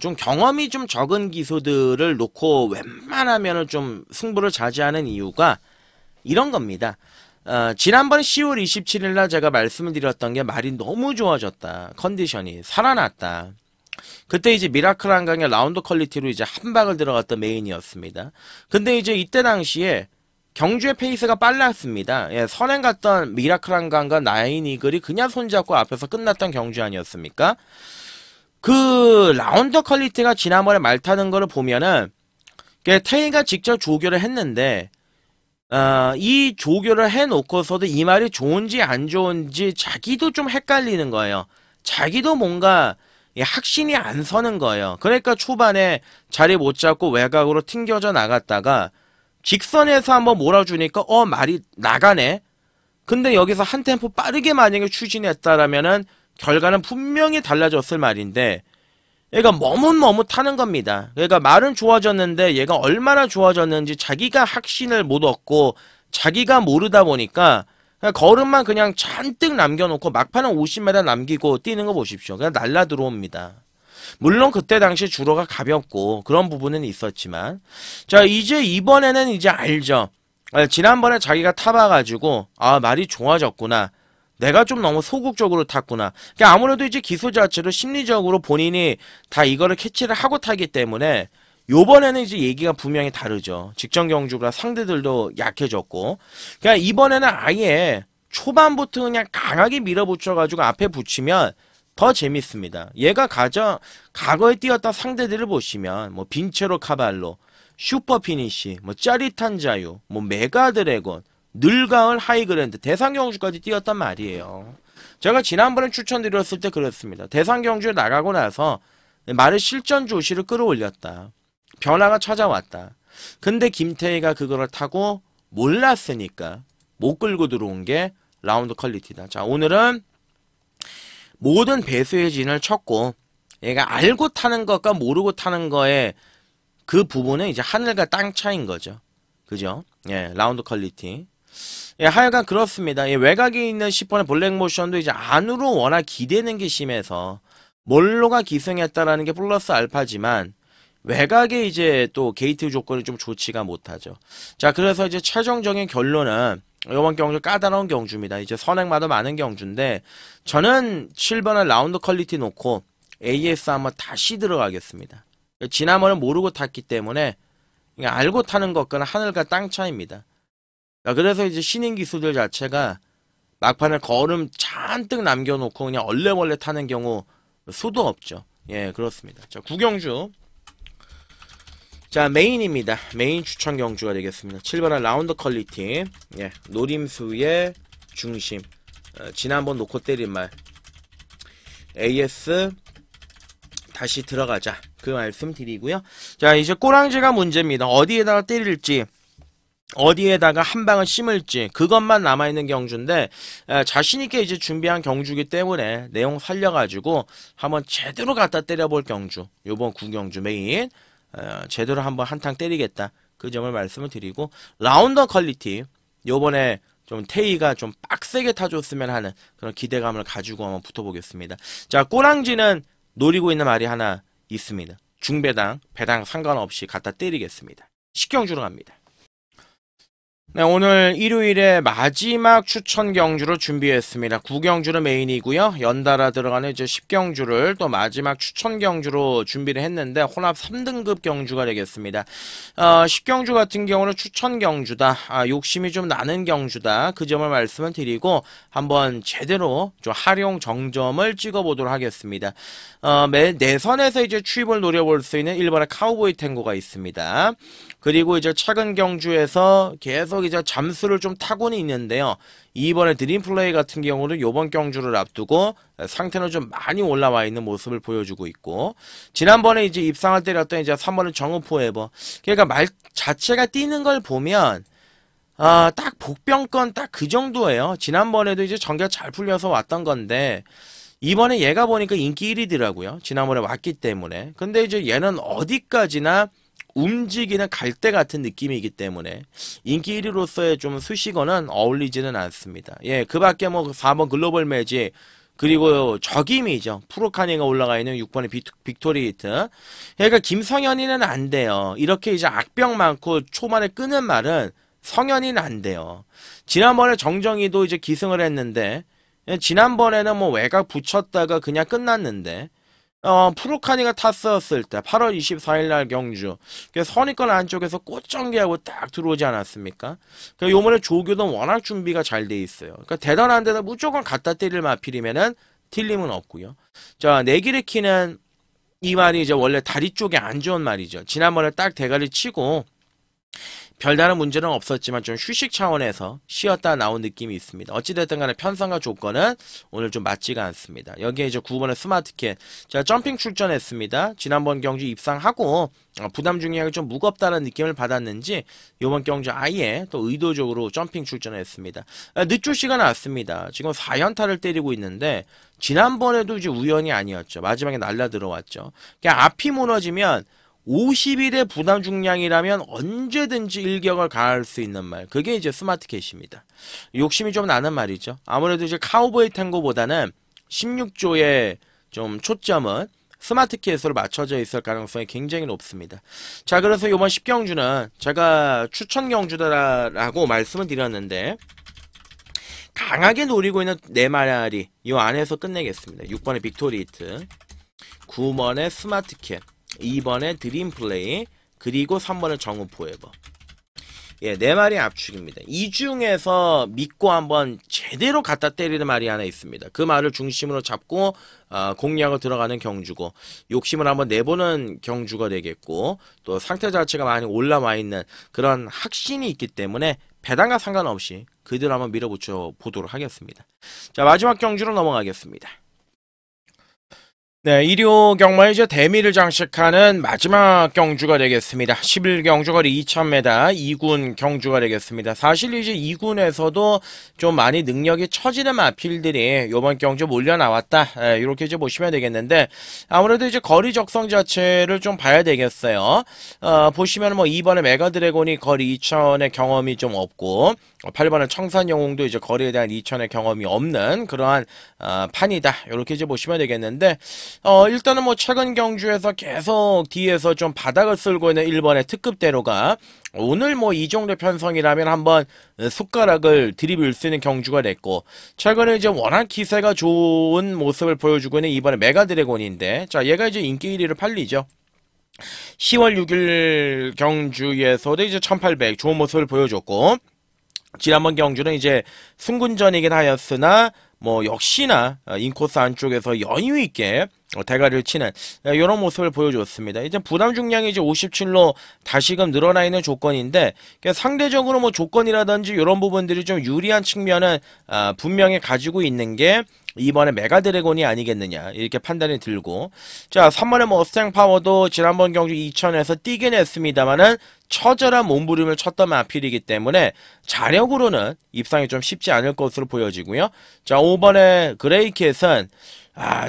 좀 경험이 좀 적은 기수들을 놓고 웬만하면은 좀 승부를 자제하는 이유가 이런 겁니다. 지난번 10월 27일 날 제가 말씀을 드렸던 게 말이 너무 좋아졌다. 컨디션이 살아났다. 그때 이제 미라클 한강의 라운드 퀄리티로 이제 한 방을 들어갔던 메인이었습니다. 근데 이제 이때 당시에 경주의 페이스가 빨랐습니다. 예, 선행 갔던 미라클 한강과 나인 이글이 그냥 손잡고 앞에서 끝났던 경주 아니었습니까? 그 라운드 퀄리티가 지난번에 말 타는 거를 보면은 태희가 직접 조교를 했는데, 이 조교를 해놓고서도 이 말이 좋은지 안 좋은지 자기도 좀 헷갈리는 거예요. 자기도 뭔가 확신이 안 서는 거예요. 그러니까 초반에 자리 못 잡고 외곽으로 튕겨져 나갔다가 직선에서 한번 몰아주니까 말이 나가네. 근데 여기서 한 템포 빠르게 만약에 추진했다라면은 결과는 분명히 달라졌을 말인데, 얘가 머뭇머뭇하는 겁니다. 얘가 말은 좋아졌는데 얘가 얼마나 좋아졌는지 자기가 확신을 못 얻고 자기가 모르다 보니까 그냥 걸음만 그냥 잔뜩 남겨놓고 막판은 50m 남기고 뛰는 거 보십시오. 그냥 날라 들어옵니다. 물론 그때 당시 주로가 가볍고 그런 부분은 있었지만, 자, 이제 이번에는 이제 알죠. 지난번에 자기가 타봐가지고 말이 좋아졌구나. 내가 좀 너무 소극적으로 탔구나. 그러니까 아무래도 이제 기소 자체로 심리적으로 본인이 다 이거를 캐치를 하고 타기 때문에 요번에는 이제 얘기가 분명히 다르죠. 직전 경주라 상대들도 약해졌고, 그러니까 이번에는 아예 초반부터 그냥 강하게 밀어붙여가지고 앞에 붙이면 더 재밌습니다. 얘가 과거에 뛰었던 상대들을 보시면 뭐 빈체로 카발로, 슈퍼 피니시, 뭐 짜릿한 자유, 뭐 메가 드래곤, 늘가을 하이그랜드, 대상경주까지 뛰었단 말이에요. 제가 지난번에 추천드렸을 때 그랬습니다. 대상경주에 나가고 나서 말의 실전 조시를 끌어올렸다. 변화가 찾아왔다. 근데 김태희가 그거를 타고 몰랐으니까 못 끌고 들어온 게 라운드 퀄리티다. 자, 오늘은 모든 배수의 진을 쳤고 얘가 알고 타는 것과 모르고 타는 거에 그 부분은 이제 하늘과 땅 차이인 거죠. 그죠? 예, 라운드 퀄리티. 예, 하여간 그렇습니다. 예, 외곽에 있는 10번의 블랙모션도 이제 안으로 워낙 기대는 게 심해서 몰로가 기승했다라는 게 플러스 알파지만 외곽에 이제 또 게이트 조건이 좀 좋지가 못하죠. 자, 그래서 이제 최종적인 결론은 이번 경주 까다로운 경주입니다. 이제 선행마다 많은 경주인데 저는 7번의 라운드 퀄리티 놓고 AS 한번 다시 들어가겠습니다. 지난번은 모르고 탔기 때문에 알고 타는 것과는 하늘과 땅 차이입니다. 자, 그래서 이제 신인 기수들 자체가 막판에 걸음 잔뜩 남겨놓고 그냥 얼레벌레 타는 경우 수도 없죠. 예, 그렇습니다. 자, 구경주. 자, 메인입니다. 메인 추천 경주가 되겠습니다. 7번의 라운드 퀄리티. 예, 노림수의 중심. 지난번 놓고 때린 말. AS 다시 들어가자. 그 말씀 드리고요. 자, 이제 꼬랑지가 문제입니다. 어디에다가 때릴지, 어디에다가 한 방을 심을지 그것만 남아있는 경주인데 자신있게 이제 준비한 경주기 때문에 내용 살려가지고 한번 제대로 갖다 때려볼 경주. 요번 구경주 메인. 제대로 한번 한탕 때리겠다. 그 점을 말씀을 드리고 라운더 퀄리티 요번에 좀 테이가 좀 빡세게 타줬으면 하는 그런 기대감을 가지고 한번 붙어보겠습니다. 자, 꼬랑지는 노리고 있는 말이 하나 있습니다. 중배당, 배당 상관없이 갖다 때리겠습니다. 식경주로 갑니다. 네, 오늘 일요일에 마지막 추천 경주로 준비했습니다. 9경주는 메인이고요. 연달아 들어가는 이제 10경주를 또 마지막 추천 경주로 준비를 했는데 혼합 3등급 경주가 되겠습니다. 10경주 같은 경우는 추천 경주다. 욕심이 좀 나는 경주다. 그 점을 말씀을 드리고 한번 제대로 좀 활용 정점을 찍어보도록 하겠습니다. 내선에서 이제 추입을 노려볼 수 있는 1번의 카우보이 탱고가 있습니다. 그리고 이제 최근 경주에서 계속 이제 잠수를 좀 타고는 있는데요. 이번에 드림플레이 같은 경우는 요번 경주를 앞두고 상태는 좀 많이 올라와 있는 모습을 보여주고 있고, 지난번에 이제 입상을 때렸던 이제 3번은 정우포에버. 그러니까 말 자체가 뛰는 걸 보면 딱 복병권 딱 그 정도예요. 지난번에도 이제 전개가 잘 풀려서 왔던 건데 이번에 얘가 보니까 인기 1위더라고요. 지난번에 왔기 때문에. 근데 이제 얘는 어디까지나 움직이는 갈대 같은 느낌이기 때문에 인기 1위로서의 좀 수식어는 어울리지는 않습니다. 예, 그 밖에 뭐 4번 글로벌 매직, 그리고 적임이죠. 프로카니가 올라가 있는 6번의 빅토리 히트. 그러니까 김성현이는 안 돼요. 이렇게 이제 악병 많고 초반에 끄는 말은 성현이는 안 돼요. 지난번에 정정이도 이제 기승을 했는데, 지난번에는 뭐 외곽 붙였다가 그냥 끝났는데, 프로카니가 탔었을 때 8월 24일날 경주 선입권 안쪽에서 꽃전개하고 딱 들어오지 않았습니까? 그러니까 요번에 조교도 워낙 준비가 잘 돼 있어요. 그러니까 대단한 데다 무조건 갖다 때릴 마필이면은 틀림은 없고요. 자, 네기르키는 이 말이 이제 원래 다리 쪽에 안 좋은 말이죠. 지난번에 딱 대가리 치고 별다른 문제는 없었지만 좀 휴식 차원에서 쉬었다 나온 느낌이 있습니다. 어찌됐든 간에 편성과 조건은 오늘 좀 맞지가 않습니다. 여기에 이제 9번의 스마트캣. 자, 점핑 출전했습니다. 지난번 경주 입상하고 부담 중량이 좀 무겁다는 느낌을 받았는지 이번 경주 아예 또 의도적으로 점핑 출전했습니다. 늦조시가 나왔습니다. 지금 4연타를 때리고 있는데 지난번에도 이제 우연이 아니었죠. 마지막에 날라 들어왔죠. 그냥 앞이 무너지면 50일의 부담 중량이라면 언제든지 일격을 가할 수 있는 말. 그게 이제 스마트캣입니다. 욕심이 좀 나는 말이죠. 아무래도 이제 카우보이 탱고보다는 16조의 좀 초점은 스마트캣으로 맞춰져 있을 가능성이 굉장히 높습니다. 자, 그래서 이번 10경주는 제가 추천 경주다라고 말씀을 드렸는데 강하게 노리고 있는 4마리 이 안에서 끝내겠습니다. 6번의 빅토리 히트, 9번의 스마트캣, 2번의 드림플레이, 그리고 3번의 정우포에버. 예, 4마리 압축입니다. 이 중에서 믿고 한번 제대로 갖다 때리는 말이 하나 있습니다. 그 말을 중심으로 잡고 공략을 들어가는 경주고, 욕심을 한번 내보는 경주가 되겠고, 또 상태 자체가 많이 올라와 있는 그런 확신이 있기 때문에 배당과 상관없이 그대로 한번 밀어붙여 보도록 하겠습니다. 자, 마지막 경주로 넘어가겠습니다. 네, 일요 경마에 이제 대미를 장식하는 마지막 경주가 되겠습니다. 11경주 거리 2000m 2군 경주가 되겠습니다. 사실 이제 2군에서도 좀 많이 능력이 처지는 마필들이 이번 경주 몰려 나왔다. 이렇게 이제 보시면 되겠는데 아무래도 이제 거리 적성 자체를 좀 봐야 되겠어요. 보시면 뭐 2번에 메가드래곤이 거리 2000의 경험이 좀 없고 8번은 청산영웅도 이제 거리에 대한 2000의 경험이 없는 그러한 판이다. 이렇게 이제 보시면 되겠는데 일단은 뭐 최근 경주에서 계속 뒤에서 좀 바닥을 쓸고 있는 1번의 특급대로가 오늘 뭐 이 정도 편성이라면 한번 숟가락을 들이밀 수 있는 경주가 됐고 최근에 이제 워낙 기세가 좋은 모습을 보여주고 있는 2번의 메가드래곤인데 자 얘가 이제 인기 1위를 팔리죠. 10월 6일 경주에서도 이제 1800 좋은 모습을 보여줬고 지난번 경주는 이제 승군전이긴 하였으나 뭐 역시나 인코스 안쪽에서 여유 있게 대가리를 치는 이런 모습을 보여줬습니다. 이제 부담 중량이 이제 57로 다시금 늘어나 있는 조건인데 상대적으로 뭐 조건이라든지 이런 부분들이 좀 유리한 측면은 분명히 가지고 있는 게 이번에 메가드래곤이 아니겠느냐 이렇게 판단이 들고 자 3번의 머스탱 파워도 지난번 경주 2000에서 뛰긴 했습니다만은 처절한 몸부림을 쳤던 마필이기 때문에 자력으로는 입상이 좀 쉽지 않을 것으로 보여지고요. 자 5번의 그레이캣은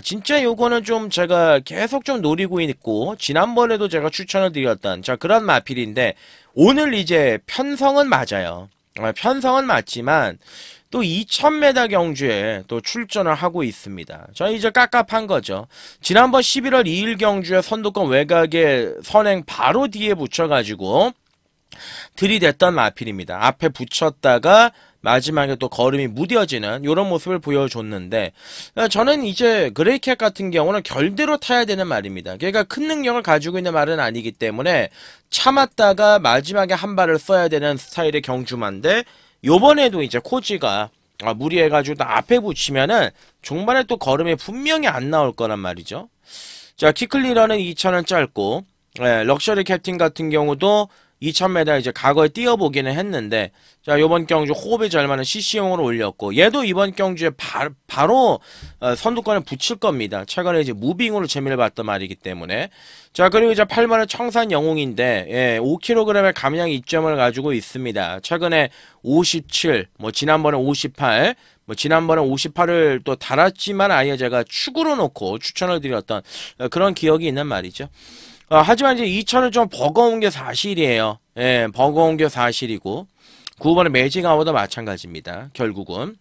진짜 요거는 좀 제가 계속 좀 노리고 있고 지난번에도 제가 추천을 드렸던 자 그런 마필인데 오늘 이제 편성은 맞아요. 편성은 맞지만 또 2000m 경주에 또 출전을 하고 있습니다. 저 이제 깝깝한 거죠. 지난번 11월 2일 경주에 선두권 외곽에 선행 바로 뒤에 붙여가지고 들이댔던 마필입니다. 앞에 붙였다가 마지막에 또 걸음이 무뎌지는 이런 모습을 보여줬는데 저는 이제 그레이캣 같은 경우는 결대로 타야 되는 말입니다. 걔가 큰 능력을 가지고 있는 말은 아니기 때문에 참았다가 마지막에 한 발을 써야 되는 스타일의 경주만데 요번에도 이제 코지가 무리해가지고 또 앞에 붙이면은 종반에 또 걸음이 분명히 안 나올 거란 말이죠. 자, 키클리러는 2000은 짧고, 럭셔리 캡틴 같은 경우도 2000m 이제 과거에 뛰어보기는 했는데, 자, 요번 경주 호흡이 잘 맞는 CC용으로 올렸고, 얘도 이번 경주에 바로 선두권에 붙일 겁니다. 최근에 이제 무빙으로 재미를 봤던 말이기 때문에. 자, 그리고 이제 8번은 청산 영웅인데, 5kg의 감량 이점을 가지고 있습니다. 최근에 57, 뭐, 지난번에 58, 뭐 지난번에 58을 또 달았지만 아예 제가 축으로 놓고 추천을 드렸던 그런 기억이 있는 말이죠. 하지만 이제 2000은 좀 버거운 게 사실이에요. 예, 버거운 게 사실이고 9번의 매직아워도 마찬가지입니다. 결국은.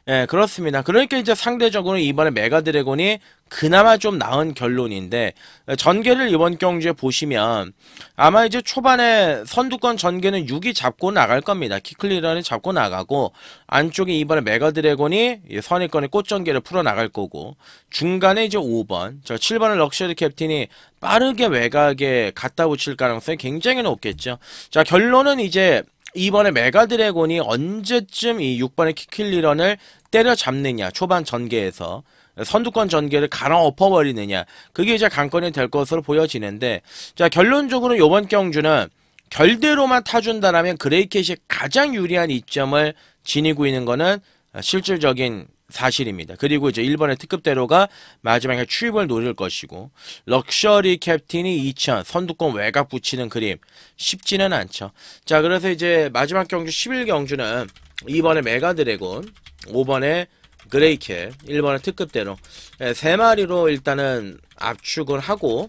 예, 그렇습니다. 그러니까 이제 상대적으로 이번에 메가드래곤이 그나마 좀 나은 결론인데 전개를 이번 경주에 보시면 아마 이제 초반에 선두권 전개는 6이 잡고 나갈 겁니다. 키클리런이 잡고 나가고 안쪽에 이번에 메가드래곤이 선입권의 꽃전개를 풀어 나갈 거고 중간에 이제 5번 저 7번의 럭셔리 캡틴이 빠르게 외곽에 갖다 붙일 가능성이 굉장히 높겠죠. 자 결론은 이제 이번에 메가드래곤이 언제쯤 이 6번의 키클리런을 때려잡느냐 초반 전개에서 선두권 전개를 갈아엎어버리느냐 그게 이제 관건이 될 것으로 보여지는데 자 결론적으로 이번 경주는 결대로만 타준다라면 그레이캣이 가장 유리한 이점을 지니고 있는 거는 실질적인 사실입니다. 그리고 이제 1번의 특급대로가 마지막에 추입을 노릴 것이고 럭셔리 캡틴이 2000 선두권 외곽 붙이는 그림 쉽지는 않죠. 자 그래서 이제 마지막 경주 11경주는 2번의 메가드래곤 5번의 그레이캣 1번의 특급대로 3마리로 일단은 압축을 하고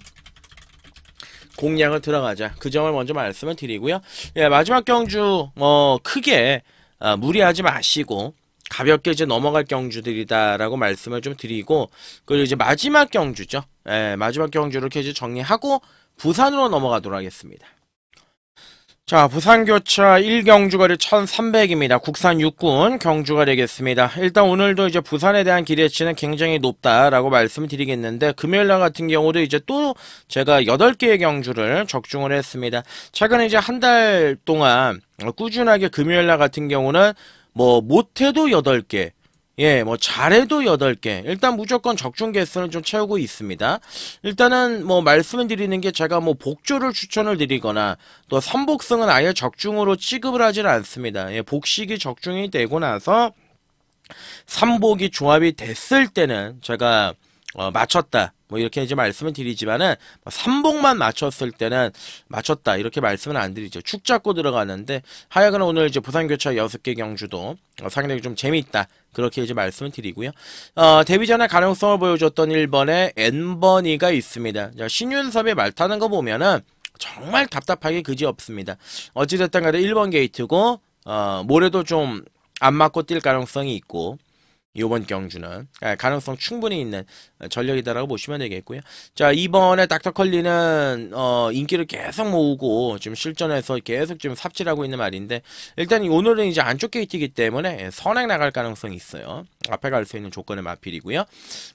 공략을 들어가자 그 점을 먼저 말씀을 드리고요. 마지막 경주 크게 무리하지 마시고 가볍게 이제 넘어갈 경주들이다라고 말씀을 좀 드리고 그리고 이제 마지막 경주죠. 마지막 경주를 이렇게 이제 정리하고 부산으로 넘어가도록 하겠습니다. 자, 부산교차 1경주거리 1300입니다. 국산 육군 경주가 되겠습니다. 일단 오늘도 이제 부산에 대한 기대치는 굉장히 높다라고 말씀을 드리겠는데 금요일날 같은 경우도 이제 또 제가 8개의 경주를 적중을 했습니다. 최근에 이제 한 달 동안 꾸준하게 금요일날 같은 경우는 뭐 못해도 8개 뭐 잘해도 8개 일단 무조건 적중 개수는 좀 채우고 있습니다. 일단은 뭐 말씀을 드리는 게 제가 뭐 복조를 추천을 드리거나 또 선복승은 아예 적중으로 취급을 하지는 않습니다. 복식이 적중이 되고 나서 삼복이 조합이 됐을 때는 제가 맞췄다. 뭐 이렇게 이제 말씀을 드리지만은 3복만 맞췄을 때는 맞췄다 이렇게 말씀은 안 드리죠. 축 잡고 들어가는데 하여간 오늘 이제 부산교차 6개 경주도 상당히 좀 재미있다. 그렇게 이제 말씀을 드리고요. 데뷔전의 가능성을 보여줬던 1번의 N번이가 있습니다. 자, 신윤섭이 말 타는 거 보면은 정말 답답하게 그지없습니다. 어찌됐든 간에 1번 게이트고 모레도 좀 안 맞고 뛸 가능성이 있고 이번 경주는 가능성 충분히 있는 전력이다라고 보시면 되겠고요. 자, 이번에 닥터컬리는 인기를 계속 모으고 지금 실전에서 계속 지금 삽질하고 있는 말인데 일단 오늘은 이제 안쪽 게이트이기 때문에 선행 나갈 가능성이 있어요. 앞에 갈 수 있는 조건의 마필이고요.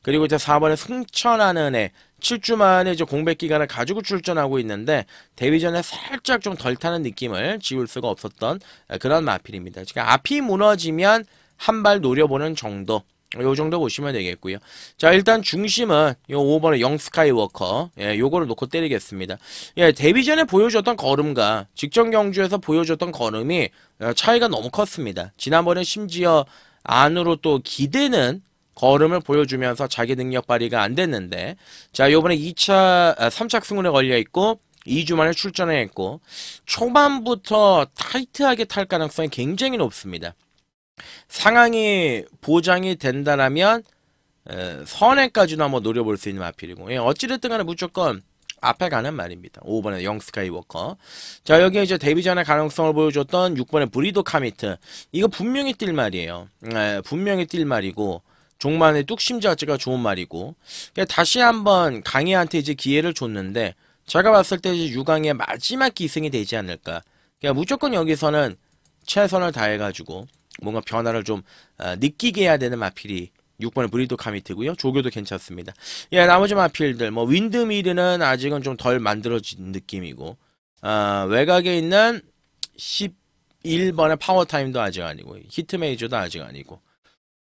그리고 이제 4번에 승천하는 애 7주 만에 이제 공백 기간을 가지고 출전하고 있는데 데뷔전에 살짝 좀 덜 타는 느낌을 지울 수가 없었던 그런 마필입니다. 지금 앞이 무너지면 한 발 노려보는 정도, 요 정도 보시면 되겠고요. 자, 일단 중심은 요 5번의 영 스카이워커, 요거를 놓고 때리겠습니다. 데뷔전에 보여줬던 걸음과 직전 경주에서 보여줬던 걸음이 차이가 너무 컸습니다. 지난번에 심지어 안으로 또 기대는 걸음을 보여주면서 자기 능력 발휘가 안 됐는데, 자, 요번에 3차 승운에 걸려있고 2주 만에 출전을 했고 초반부터 타이트하게 탈 가능성이 굉장히 높습니다. 상황이 보장이 된다라면 선행까지도 한번 노려볼 수 있는 마필이고 어찌됐든 간에 무조건 앞에 가는 말입니다. 5번의 영 스카이워커. 자, 여기에 이제 데뷔전의 가능성을 보여줬던 6번의 브리도 카미트. 이거 분명히 뛸 말이에요. 분명히 뛸 말이고 종만의 뚝심 자체가 좋은 말이고 다시 한번 강희한테 이제 기회를 줬는데 제가 봤을 때 이제 6강의 마지막 기승이 되지 않을까. 그러니까 무조건 여기서는 최선을 다해가지고 뭔가 변화를 좀 느끼게 해야 되는 마필이 6번의 브리도 카미트고요. 조교도 괜찮습니다. 나머지 마필들 뭐 윈드미르는 아직은 좀 덜 만들어진 느낌이고 외곽에 있는 11번의 파워타임도 아직 아니고 히트메이저도 아직 아니고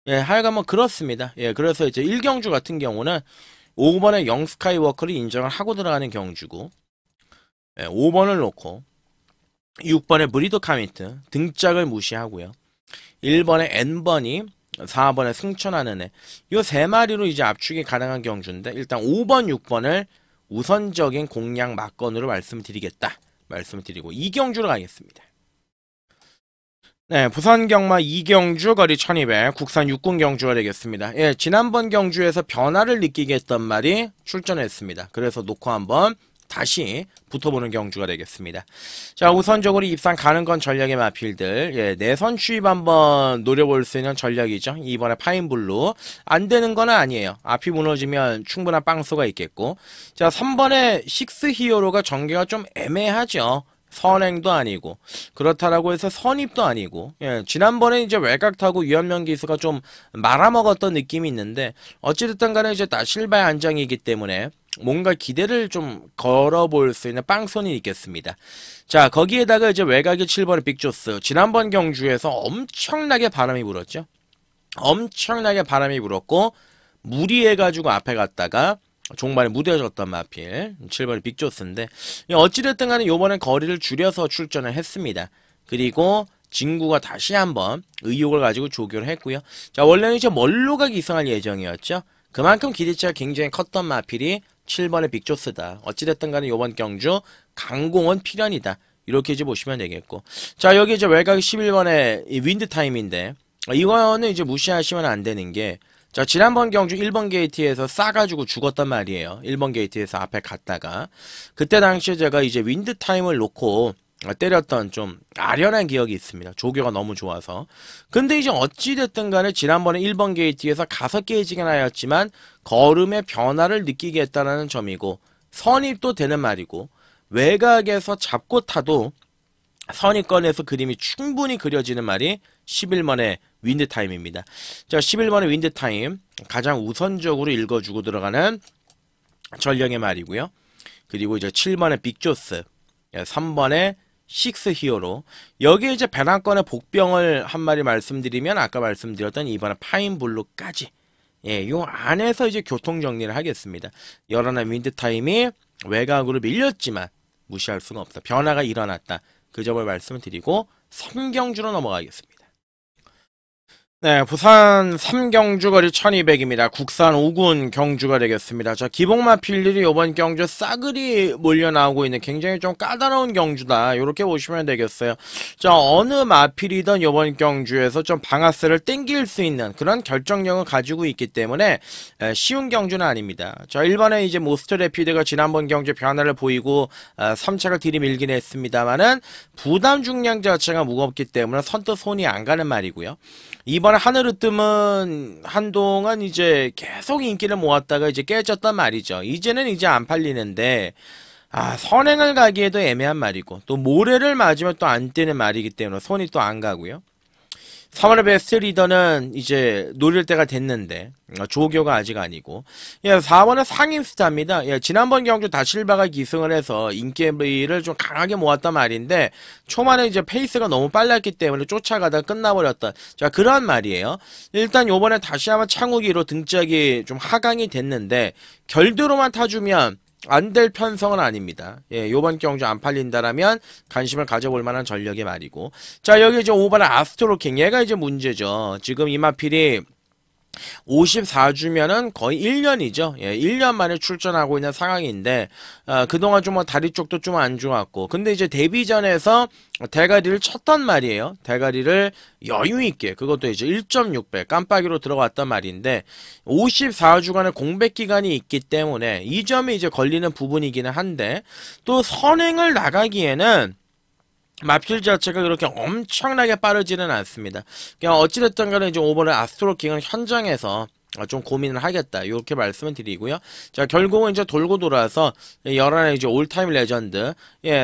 하여간 뭐 그렇습니다. 그래서 이제 1경주 같은 경우는 5번의 영 스카이워커를 인정을 하고 들어가는 경주고 5번을 놓고 6번의 브리도 카미트 등짝을 무시하고요. 1번의 N번이 4번에 승천하는 애. 요 세 마리로 이제 압축이 가능한 경주인데 일단 5번, 6번을 우선적인 공략 막건으로 말씀드리겠다. 말씀드리고 2경주로 가겠습니다. 네, 부산 경마 2경주 거리 1200 국산 육군 경주가 되겠습니다. 지난번 경주에서 변화를 느끼게 했던 말이 출전했습니다. 그래서 놓고 한번 다시 붙어보는 경주가 되겠습니다. 자, 우선적으로 입상 가는 건 전략의 마필들. 내선 추입 한번 노려볼 수 있는 전략이죠. 이번에 파인블루. 안 되는 건 아니에요. 앞이 무너지면 충분한 빵수가 있겠고. 자, 3번에 식스 히어로가 전개가 좀 애매하죠. 선행도 아니고 그렇다라고 해서 선입도 아니고 지난번에 이제 외곽 타고 유연명 기수가 좀 말아먹었던 느낌이 있는데 어찌됐든 간에 이제 나실바의 안장이기 때문에 뭔가 기대를 좀 걸어볼 수 있는 빵손이 있겠습니다. 자, 거기에다가 이제 외곽이 7번의 빅조스. 지난번 경주에서 엄청나게 바람이 불었죠. 엄청나게 바람이 불었고 무리해가지고 앞에 갔다가 종말에 무뎌졌던 마필 7번의 빅조스인데 어찌됐든 간에 요번엔 거리를 줄여서 출전을 했습니다. 그리고 진구가 다시 한번 의욕을 가지고 조교를 했고요. 자, 원래는 이제 멀로가 기승할 예정이었죠. 그만큼 기대치가 굉장히 컸던 마필이 7번의 빅조스다. 어찌됐든 간에 요번 경주 강공은 필연이다. 이렇게 이제 보시면 되겠고. 자, 여기 이제 외곽 11번의 윈드타임인데 이거는 이제 무시하시면 안 되는 게 자, 지난번 경주 1번 게이트에서 싸가지고 죽었단 말이에요. 1번 게이트에서 앞에 갔다가 그때 당시에 제가 이제 윈드타임을 놓고 때렸던 좀 아련한 기억이 있습니다. 조교가 너무 좋아서. 근데 이제 어찌됐든 간에 지난번에 1번 게이트에서 5게이지가 나였지만 걸음의 변화를 느끼게 했다는 점이고 선입도 되는 말이고 외곽에서 잡고 타도 선입권에서 그림이 충분히 그려지는 말이 11번의 윈드타임입니다. 자, 11번의 윈드타임 가장 우선적으로 읽어주고 들어가는 전령의 말이고요. 그리고 이제 7번의 빅조스 3번의 식스 히어로 여기에 이제 배낭권의 복병을 한 마리 말씀드리면 아까 말씀드렸던 2번의 파인블루까지 요 안에서 이제 교통정리를 하겠습니다. 열어난 윈드타임이 외곽으로 밀렸지만 무시할 수가 없다. 변화가 일어났다. 그 점을 말씀을 드리고 3경주로 넘어가겠습니다. 네, 부산 3경주 거리 1200입니다. 국산 5군 경주가 되겠습니다. 자, 기복마필들이 이번 경주 싸그리 몰려 나오고 있는 굉장히 좀 까다로운 경주다. 이렇게 보시면 되겠어요. 자, 어느 마필이든 이번 경주에서 좀 방아쇠를 땡길 수 있는 그런 결정력을 가지고 있기 때문에 쉬운 경주는 아닙니다. 자, 1번에 이제 모스트 레피드가 지난번 경주 변화를 보이고 3차가 들이밀긴 했습니다만은 부담 중량 자체가 무겁기 때문에 선뜻 손이 안 가는 말이고요. 이번에 하늘으뜸은 한동안 이제 계속 인기를 모았다가 이제 깨졌단 말이죠. 이제는 이제 안 팔리는데, 선행을 가기에도 애매한 말이고, 또 모래를 맞으면 또 안 뜨는 말이기 때문에 손이 또 안 가고요. 3월의 베스트 리더는 이제 노릴 때가 됐는데 조교가 아직 아니고 4번은 상임스타입니다. 지난번 경주 다실바가 기승을 해서 인기를 좀 강하게 모았단 말인데 초반에 이제 페이스가 너무 빨랐기 때문에 쫓아가다 끝나버렸던 그런 말이에요. 일단 요번에 다시 한번 창우기로 등짝이 좀 하강이 됐는데 결대로만 타주면 안 될 편성은 아닙니다. 요번 경주 안 팔린다라면 관심을 가져볼 만한 전력의 말이고. 자, 여기 이제 5번의 아스트로킹. 얘가 이제 문제죠. 지금 이마필이 54주면은 거의 1년이죠. 1년 만에 출전하고 있는 상황인데, 그동안 좀 다리 쪽도 좀 안 좋았고, 근데 이제 데뷔전에서 대가리를 쳤단 말이에요. 대가리를 여유있게, 그것도 이제 1.6배 깜빡이로 들어갔단 말인데, 54주간의 공백 기간이 있기 때문에, 이 점이 이제 걸리는 부분이기는 한데, 또 선행을 나가기에는, 마필 자체가 그렇게 엄청나게 빠르지는 않습니다. 그냥 어찌됐든 간에 이제 5번의 아스트로킹은 현장에서 좀 고민을 하겠다. 이렇게 말씀을 드리고요. 자, 결국은 이제 돌고 돌아서 11의 이제 올타임 레전드.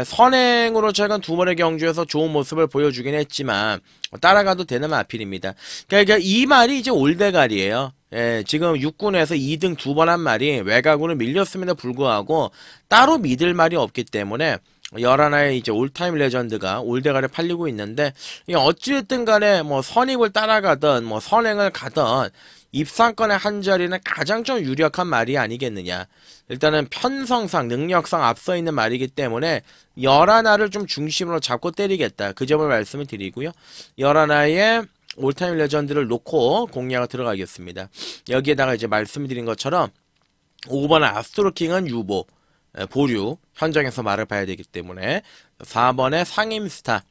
선행으로 최근 2번의 경주에서 좋은 모습을 보여주긴 했지만, 따라가도 되는 마필입니다. 그러니까 이 말이 이제 올대갈이에요. 지금 6군에서 2등 2번 한 말이 외곽으로 밀렸음에도 불구하고 따로 믿을 말이 없기 때문에 11의 이제 올타임 레전드가 올대가를 팔리고 있는데, 어찌됐든 간에 뭐 선입을 따라가든 뭐 선행을 가든 입상권의 한 자리는 가장 좀 유력한 말이 아니겠느냐. 일단은 편성상 능력상 앞서 있는 말이기 때문에 11를 좀 중심으로 잡고 때리겠다. 그 점을 말씀을 드리고요. 11의 올타임 레전드를 놓고 공략을 들어가겠습니다. 여기에다가 이제 말씀드린 것처럼 5번의 아스트로킹은 유보, 보류, 현장에서 말을 봐야 되기 때문에 4번의 상임스타,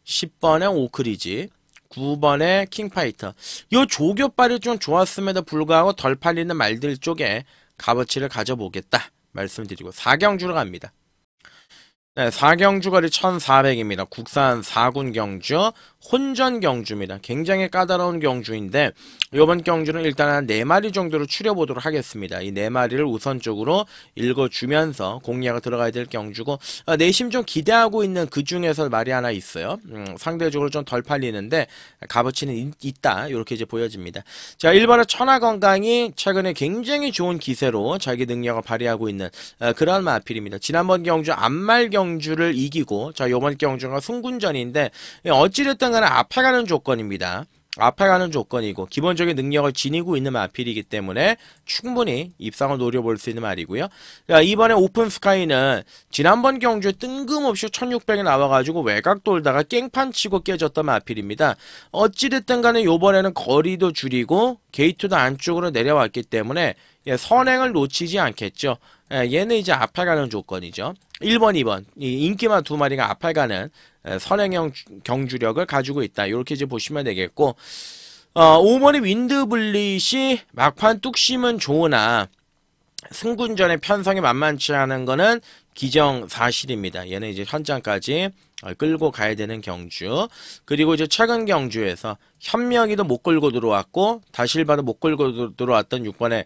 10번의 오크리지, 9번의 킹파이터. 요 조교빨이 좀 좋았음에도 불구하고 덜 팔리는 말들 쪽에 값어치를 가져보겠다 말씀드리고 4경주로 갑니다. 네, 4경주 거리 1400입니다. 국산 4군 경주, 혼전 경주입니다. 굉장히 까다로운 경주인데 이번 경주는 일단 한 4마리 정도로 추려보도록 하겠습니다. 이 4마리를 우선적으로 읽어주면서 공략을 들어가야 될 경주고, 내심 좀 기대하고 있는 그 중에서 말이 하나 있어요. 상대적으로 좀 덜 팔리는데 값어치는 있다. 이렇게 이제 보여집니다. 자, 1번의 천하건강이 최근에 굉장히 좋은 기세로 자기 능력을 발휘하고 있는 그런 마필입니다. 지난번 경주 안말 경주를 이기고, 자, 이번 경주가 승군전인데 어찌됐든 간에 앞에 가는 조건입니다. 앞에 가는 조건이고 기본적인 능력을 지니고 있는 마필이기 때문에 충분히 입상을 노려볼 수 있는 말이고요. 자, 이번에 오픈스카이는 지난번 경주에 뜬금없이 1600에 나와가지고 외곽 돌다가 깽판 치고 깨졌던 마필입니다. 어찌됐든 간에 요번에는 거리도 줄이고 게이트도 안쪽으로 내려왔기 때문에 선행을 놓치지 않겠죠. 얘는 이제 앞에 가는 조건이죠. 1번, 2번 이 인기만 2마리가 앞에 가는 선행형 경주력을 가지고 있다. 이렇게 이제 보시면 되겠고, 5번의 윈드블릿이 막판 뚝심은 좋으나 승군전의 편성이 만만치 않은 거는 기정사실입니다. 얘는 이제 현장까지 끌고 가야 되는 경주. 그리고 이제 최근 경주에서 현명이도 못 끌고 들어왔고 다실바도 못 끌고 들어왔던 6번의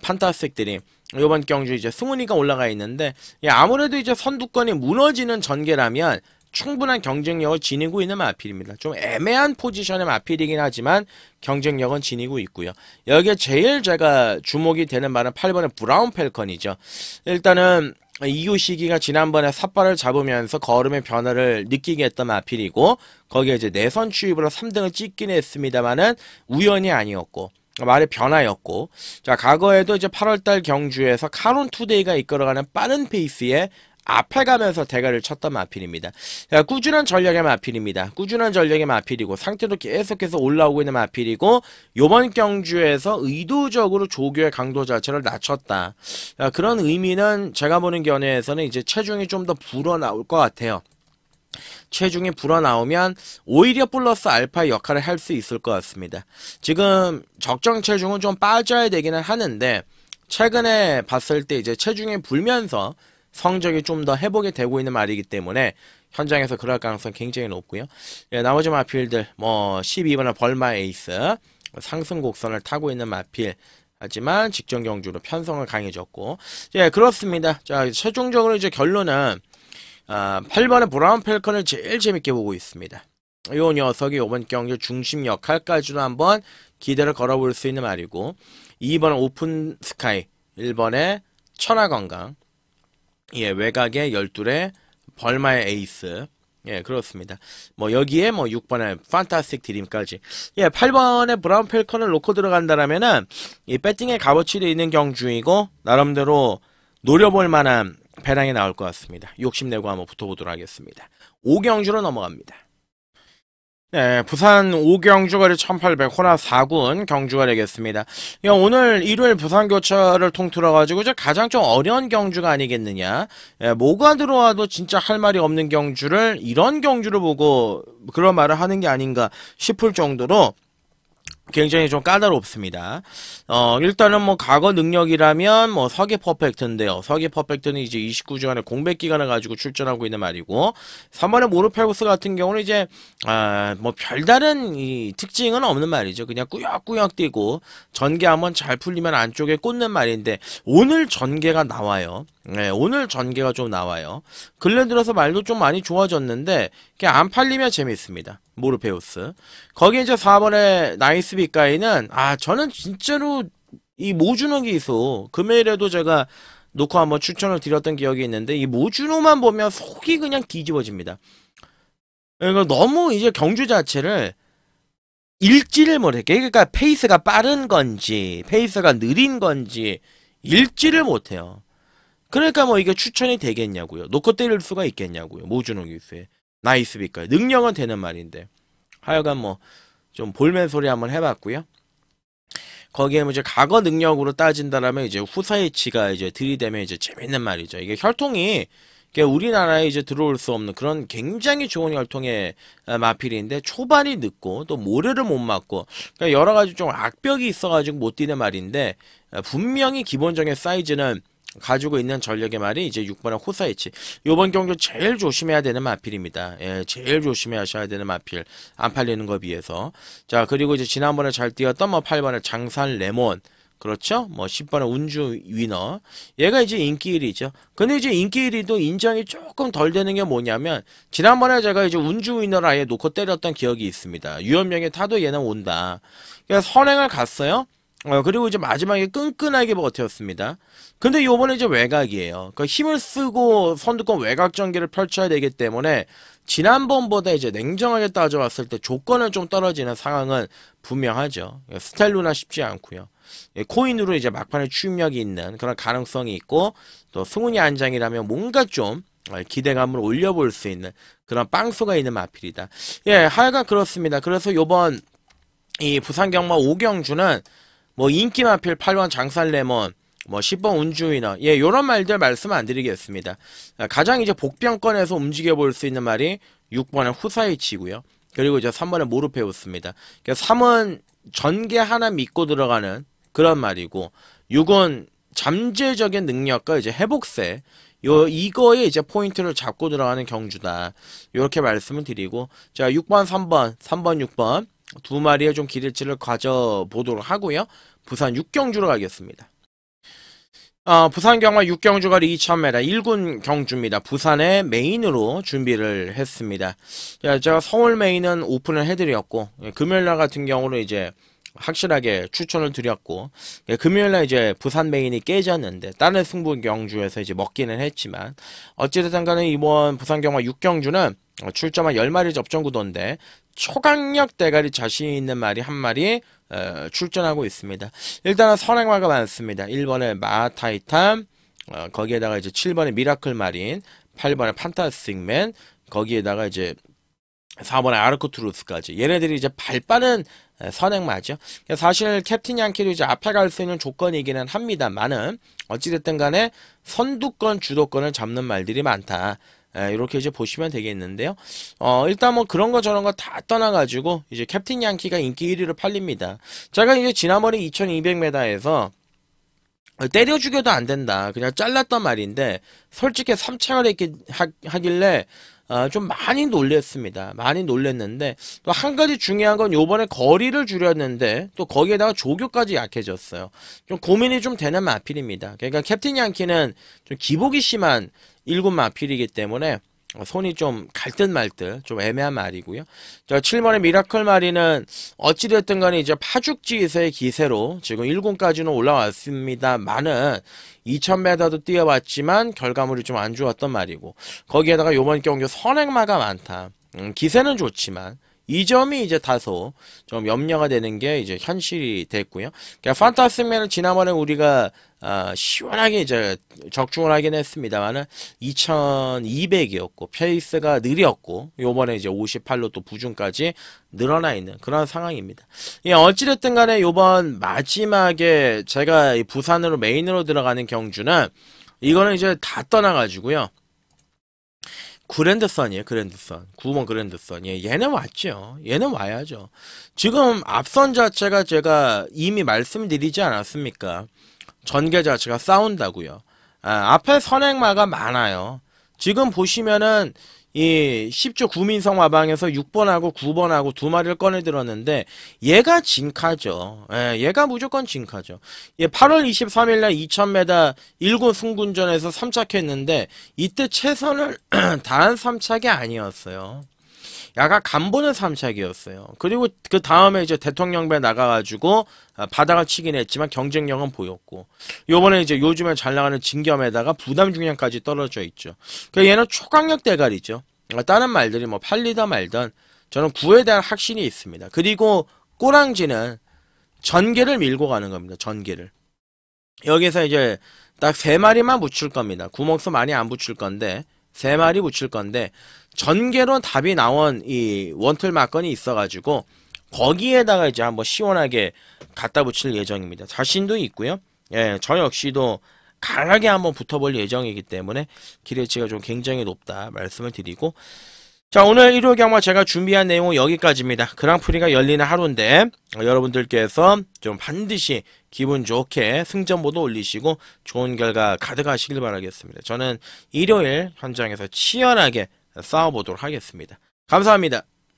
판타스틱들이 이번 경주 이제 승훈이가 올라가 있는데, 아무래도 이제 선두권이 무너지는 전개라면 충분한 경쟁력을 지니고 있는 마필입니다. 좀 애매한 포지션의 마필이긴 하지만 경쟁력은 지니고 있고요. 여기에 제일 제가 주목이 되는 말은 8번의 브라운 펠컨이죠. 일단은 이유시기가 지난번에 삿발을 잡으면서 걸음의 변화를 느끼게 했던 마필이고, 거기에 이제 내선 추입으로 3등을 찍긴 했습니다만은 우연이 아니었고 말의 변화였고, 자, 과거에도 이제 8월달 경주에서 카론 투데이가 이끌어가는 빠른 페이스의 앞에 가면서 대가를 쳤던 마필입니다. 자, 꾸준한 전략의 마필입니다. 꾸준한 전략의 마필이고 상태도 계속해서 올라오고 있는 마필이고 요번 경주에서 의도적으로 조교의 강도 자체를 낮췄다. 자, 그런 의미는 제가 보는 견해에서는 이제 체중이 좀 더 불어나올 것 같아요. 체중이 불어나오면 오히려 플러스 알파의 역할을 할 수 있을 것 같습니다. 지금 적정 체중은 좀 빠져야 되기는 하는데 최근에 봤을 때 이제 체중이 불면서 성적이 좀 더 회복이 되고 있는 말이기 때문에 현장에서 그럴 가능성이 굉장히 높고요. 예, 나머지 마필들 뭐 12번의 벌마 에이스 상승 곡선을 타고 있는 마필 하지만 직전 경주로 편성을 강해졌고 예 그렇습니다. 자 최종적으로 이제 결론은 8번의 브라운 펠컨을 제일 재밌게 보고 있습니다. 이 녀석이 이번 경주 중심 역할까지도 한번 기대를 걸어볼 수 있는 말이고 2번은 오픈 스카이 1번의 천하건강 예 외곽의 12의 벌마의 에이스 예 그렇습니다. 뭐 여기에 뭐 6번의 판타스틱 드림까지 예 8번의 브라운 펠컨을 놓고 들어간다라면은 이 배팅의 값어치도 있는 경주이고 나름대로 노려볼 만한 배당이 나올 것 같습니다. 욕심내고 한번 붙어보도록 하겠습니다. 5경주로 넘어갑니다. 네, 부산 5경주거리 1800 호나 4군 경주가 되겠습니다. 오늘 일요일 부산 교차를 통틀어 가지고 가장 좀 어려운 경주가 아니겠느냐. 뭐가 들어와도 진짜 할 말이 없는 경주를 이런 경주를 보고 그런 말을 하는 게 아닌가 싶을 정도로 굉장히 좀 까다롭습니다. 일단은 뭐 과거 능력이라면 뭐 서기 퍼펙트인데요. 서기 퍼펙트는 이제 29주간의 공백 기간을 가지고 출전하고 있는 말이고 3번의 모르페우스 같은 경우는 이제 뭐 별다른 이 특징은 없는 말이죠. 그냥 꾸역꾸역 뛰고 전개 한번 잘 풀리면 안쪽에 꽂는 말인데 오늘 전개가 나와요. 네, 오늘 전개가 좀 나와요. 근래 들어서 말도 좀 많이 좋아졌는데 그냥 안 팔리면 재밌습니다. 모르페우스. 거기 이제 4번의 나이스 빅가이는 저는 진짜로 이 모주노 기수 금요일에도 제가 놓고 한번 추천을 드렸던 기억이 있는데 이 모주노만 보면 속이 그냥 뒤집어집니다. 그러니까 너무 이제 경주 자체를 읽지를 못해. 그러니까 페이스가 빠른 건지 페이스가 느린 건지 읽지를 못해요. 그러니까 뭐 이게 추천이 되겠냐고요. 놓고 때릴 수가 있겠냐고요. 모주노 기수에. 나이스 빅가이. 능력은 되는 말인데. 하여간 뭐 좀 볼멘 소리 한번 해봤고요. 거기에 뭐 이제 과거 능력으로 따진다라면 이제 후사이치가 이제 들이대면 이제 재밌는 말이죠. 이게 혈통이 우리나라에 이제 들어올 수 없는 그런 굉장히 좋은 혈통의 마필인데 초반이 늦고 또 모래를 못 맞고 그러니까 여러 가지 좀 악벽이 있어가지고 못 뛰는 말인데 분명히 기본적인 사이즈는 가지고 있는 전력의 말이 이제 6번의 호사이치. 요번 경주 제일 조심해야 되는 마필입니다. 예, 제일 조심하셔야 되는 마필. 안 팔리는 거 비해서. 자, 그리고 이제 지난번에 잘 뛰었던 뭐 8번의 장산 레몬. 그렇죠? 뭐 10번의 운주 위너. 얘가 이제 인기 1위죠. 근데 이제 인기 1위도 인정이 조금 덜 되는 게 뭐냐면 지난번에 제가 이제 운주 위너를 아예 놓고 때렸던 기억이 있습니다. 유연명에 타도 얘는 온다. 그래서 선행을 갔어요. 그리고 이제 마지막에 끈끈하게 버텼습니다. 근데 요번에 이제 외곽이에요. 그러니까 힘을 쓰고 선두권 외곽 전개를 펼쳐야 되기 때문에 지난번보다 이제 냉정하게 따져봤을 때 조건은 좀 떨어지는 상황은 분명하죠. 스텔루나 쉽지 않고요. 코인으로 이제 막판에 추임력이 있는 그런 가능성이 있고 또 승훈이 안장이라면 뭔가 좀 기대감을 올려볼 수 있는 그런 빵수가 있는 마필이다. 예, 하여간 그렇습니다. 그래서 요번 이 부산 경마 5경주는 뭐 인기 마필 8번 장산레몬 뭐 10번 운주위너 예 요런 말들 말씀 안 드리겠습니다. 가장 이제 복병권에서 움직여 볼 수 있는 말이 6번의 후사이치고요. 그리고 이제 3번의 모르페우스입니다. 그러니까 3은 전개 하나 믿고 들어가는 그런 말이고 6은 잠재적인 능력과 이제 회복세 이거에 이제 포인트를 잡고 들어가는 경주다. 이렇게 말씀을 드리고 자 6번 3번 6번 두 마리의 좀 기대치를 가져보도록 하고요. 부산 6경주로 가겠습니다. 부산 경마 6경주거리 2000m 1군 경주입니다. 부산의 메인으로 준비를 했습니다. 자, 제가 서울 메인은 오픈을 해드렸고 금요일날 같은 경우는 이제 확실하게 추천을 드렸고 금요일날 이제 부산 메인이 깨졌는데 다른 승부 경주에서 이제 먹기는 했지만 어찌됐든 간에 이번 부산 경마 6경주는 출점한 10마리 접전 구도인데 초강력 대가리 자신 있는 말이 한 마리 출전하고 있습니다. 일단은 선행마가 많습니다. 1번의 마타이탄 거기에다가 이제 7번에 미라클 마린, 8번에 판타스틱맨, 거기에다가 이제 4번에 아르코투루스까지. 얘네들이 이제 발 빠른 선행마죠. 사실 캡틴 양키도 이제 앞에 갈 수 있는 조건이기는 합니다만은 어찌됐든 간에 선두권, 주도권을 잡는 말들이 많다. 이렇게 이제 보시면 되겠는데요. 일단 뭐 그런 거 저런 거 다 떠나가지고 이제 캡틴 양키가 인기 1위로 팔립니다. 제가 이제 지난번에 2200m에서 때려 죽여도 안 된다. 그냥 잘랐단 말인데 솔직히 3창을 하길래 좀 많이 놀랬습니다. 많이 놀랬는데 또 한 가지 중요한 건 요번에 거리를 줄였는데 또 거기에다가 조교까지 약해졌어요. 좀 고민이 좀 되는 마필입니다. 그러니까 캡틴 양키는 좀 기복이 심한 1군 마필이기 때문에 손이 좀 갈 듯 말 듯 좀 애매한 말이고요. 자, 7번의 미라클 마리는 어찌됐든 간에 이제 파죽지세의 기세로 지금 1군까지는 올라왔습니다만은 2000m도 뛰어봤지만 결과물이 좀 안 좋았던 말이고 거기에다가 요번 경기 선행마가 많다. 기세는 좋지만 이 점이 이제 다소 좀 염려가 되는 게 이제 현실이 됐고요. 그러니까 판타스맨은 지난번에 우리가 시원하게 이제 적중을 하긴 했습니다만은 2200이었고 페이스가 느렸고 요번에 이제 58로 또 부중까지 늘어나 있는 그런 상황입니다. 예, 어찌됐든 간에 요번 마지막에 제가 부산으로 메인으로 들어가는 경주는 이거는 이제 다 떠나가지고요. 그랜드선이에요, 그랜드선. 9번 그랜드선. 예, 얘는 왔죠. 얘는 와야죠. 지금 앞선 자체가 제가 이미 말씀드리지 않았습니까? 전개 자체가 싸운다고요. 앞에 선행마가 많아요. 지금 보시면은 이 10조 구민성 마방에서 6번하고 9번하고 두 마리를 꺼내 들었는데 얘가 진카죠. 얘가 무조건 진카죠. 8월 23일날 2000m 1군 승군전에서 3착했는데 이때 최선을 다한 3착이 아니었어요. 약간 간보는 3착이었어요. 그리고 그 다음에 이제 대통령배 나가가지고 바닥을 치긴 했지만 경쟁력은 보였고 요번에 이제 요즘에 잘 나가는 진겸에다가 부담 중량까지 떨어져 있죠. 그러니까 얘는 초강력 대가리죠. 다른 말들이 뭐 팔리다 말던 저는 9에 대한 확신이 있습니다. 그리고 꼬랑지는 전개를 밀고 가는 겁니다. 전개를. 여기서 이제 딱 3마리만 붙일 겁니다. 구멍수 많이 안 붙일 건데 3마리 붙일 건데 전개로 답이 나온 이 원틀 막건이 있어가지고 거기에다가 이제 한번 시원하게 갖다 붙일 예정입니다. 자신도 있고요. 예, 저 역시도 강하게 한번 붙어볼 예정이기 때문에 기대치가 좀 굉장히 높다 말씀을 드리고 자 오늘 일요 경마 제가 준비한 내용은 여기까지입니다. 그랑프리가 열리는 하루인데 여러분들께서 좀 반드시 기분 좋게 승전보도 올리시고 좋은 결과 가득하시길 바라겠습니다. 저는 일요일 현장에서 치열하게 싸워보도록 하겠습니다. 감사합니다.